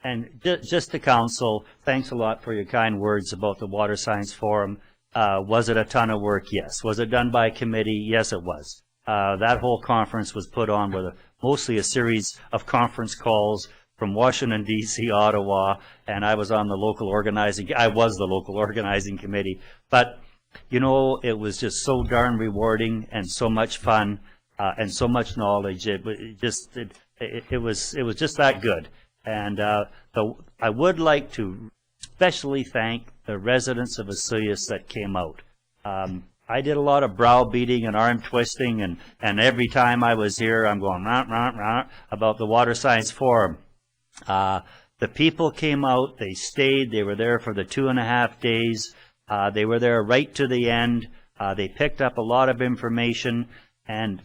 And just to council, thanks a lot for your kind words about the Water Science Forum. Was it a ton of work? Yes. Was it done by a committee? Yes, it was. That whole conference was put on with mostly a series of conference calls from Washington, D.C., Ottawa, and I was the local organizing committee. But, you know, it was just so darn rewarding and so much fun and so much knowledge. It was just that good. And I would like to especially thank the residents of Osoyoos that came out. I did a lot of browbeating and arm twisting, and every time I was here, I'm going rah, rah, rah, about the Water Science Forum. The people came out, they stayed, they were there for the 2.5 days. They were there right to the end. They picked up a lot of information, and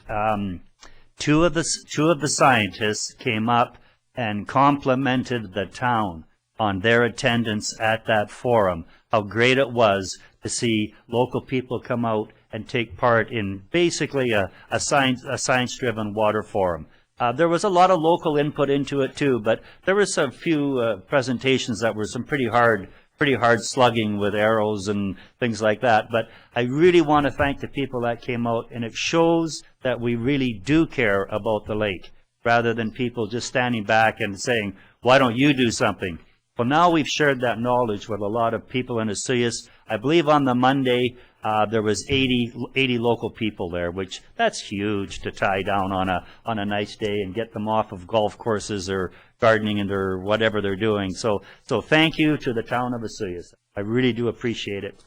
two of the scientists came up and complimented the town on their attendance at that forum, how great it was to see local people come out and take part in basically a science-driven water forum. There was a lot of local input into it too, but there was a few presentations that were some pretty hard slugging with arrows and things like that. But I really want to thank the people that came out, and it shows that we really do care about the lake, rather than people just standing back and saying, why don't you do something? Well, now we've shared that knowledge with a lot of people in Osoyoos. I believe on the Monday, there was 80 local people there, which that's huge to tie down on a nice day and get them off of golf courses or gardening or whatever they're doing. So thank you to the town of Osoyoos. I really do appreciate it.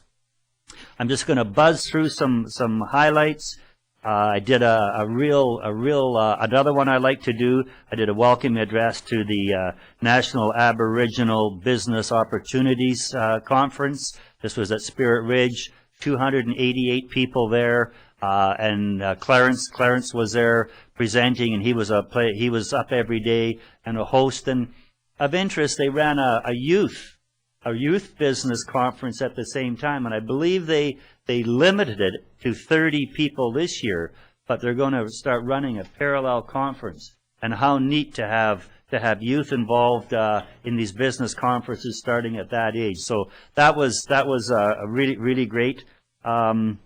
I'm just going to buzz through some highlights. I did another one I like to do. I did a welcome address to the National Aboriginal Business Opportunities Conference. This was at Spirit Ridge. 288 people there, and Clarence was there presenting, and he was up every day, and a host. And of interest, they ran a youth business conference at the same time, and I believe they limited it to 30 people this year, but they're going to start running a parallel conference. And how neat to have youth involved in these business conferences starting at that age. So that was a really great. Met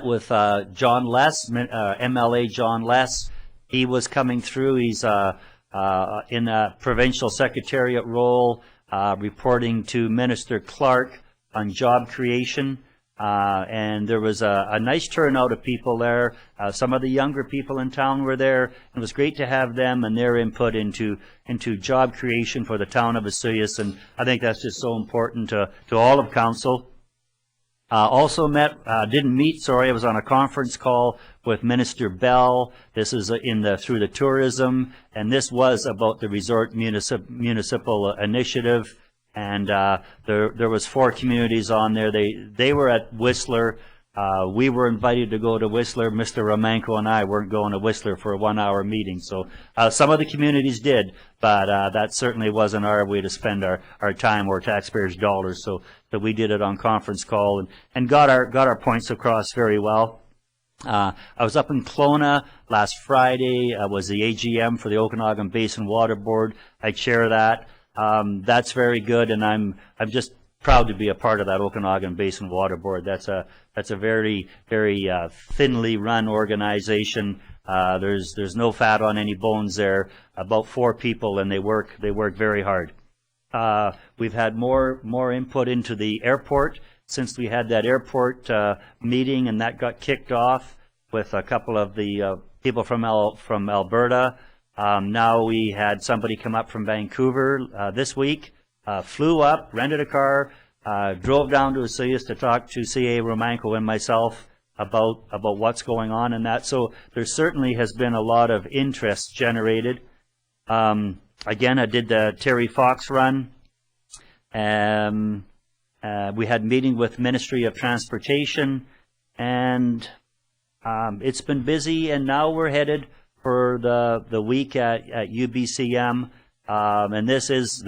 with John Less, MLA John Less. He was coming through. He's in a provincial secretariat role, reporting to Minister Clark on job creation. And there was a nice turnout of people there. Some of the younger people in town were there. It was great to have them and their input into job creation for the town of Osoyoos. And I think that's just so important to all of council. Also didn't meet, sorry, I was on a conference call with Minister Bell. This is through the tourism, and this was about the resort municipal initiative. And there was 4 communities on there. They were at Whistler. We were invited to go to Whistler. Mr. Romanko and I weren't going to Whistler for a 1-hour meeting. So some of the communities did, but that certainly wasn't our way to spend our time or taxpayers' dollars. So that we did it on conference call and got our points across very well. I was up in Kelowna last Friday. I was the AGM for the Okanagan Basin Water Board. I chair that. That's very good, and I'm just proud to be a part of that Okanagan Basin Water Board. That's a very, very thinly run organization. There's no fat on any bones there. About 4 people, and they work very hard. We've had more input into the airport since we had that airport meeting, and that got kicked off with a couple of the people from Alberta. Now we had somebody come up from Vancouver this week. Flew up, rented a car, drove down to Osoyoos to talk to CA Romanko and myself about what's going on in that. So there certainly has been a lot of interest generated. Again, I did the Terry Fox run. We had a meeting with Ministry of Transportation, and it's been busy, and now we're headed for the week at UBCM. And this is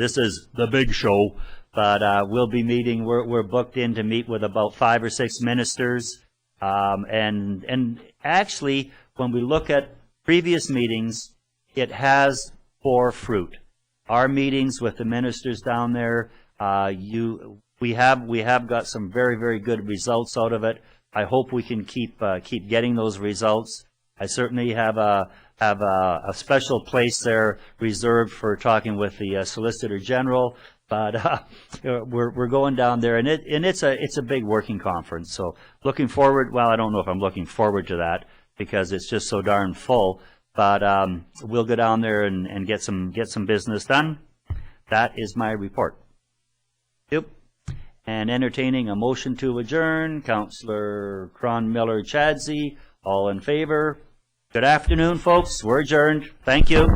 the big show, but we'll be meeting. We're booked in to meet with about 5 or 6 ministers, and actually, when we look at previous meetings, it has bore fruit. Our meetings with the ministers down there, we have got some very, very good results out of it. I hope we can keep getting those results. I certainly have a special place there reserved for talking with the Solicitor General, but we're going down there, and it's a big working conference. So looking forward. Well, I don't know if I'm looking forward to that because it's just so darn full. But we'll go down there and get some business done. That is my report. Yep. And entertaining a motion to adjourn, Councillor Cron-Miller Chadsey. All in favor? Good afternoon, folks. We're adjourned. Thank you.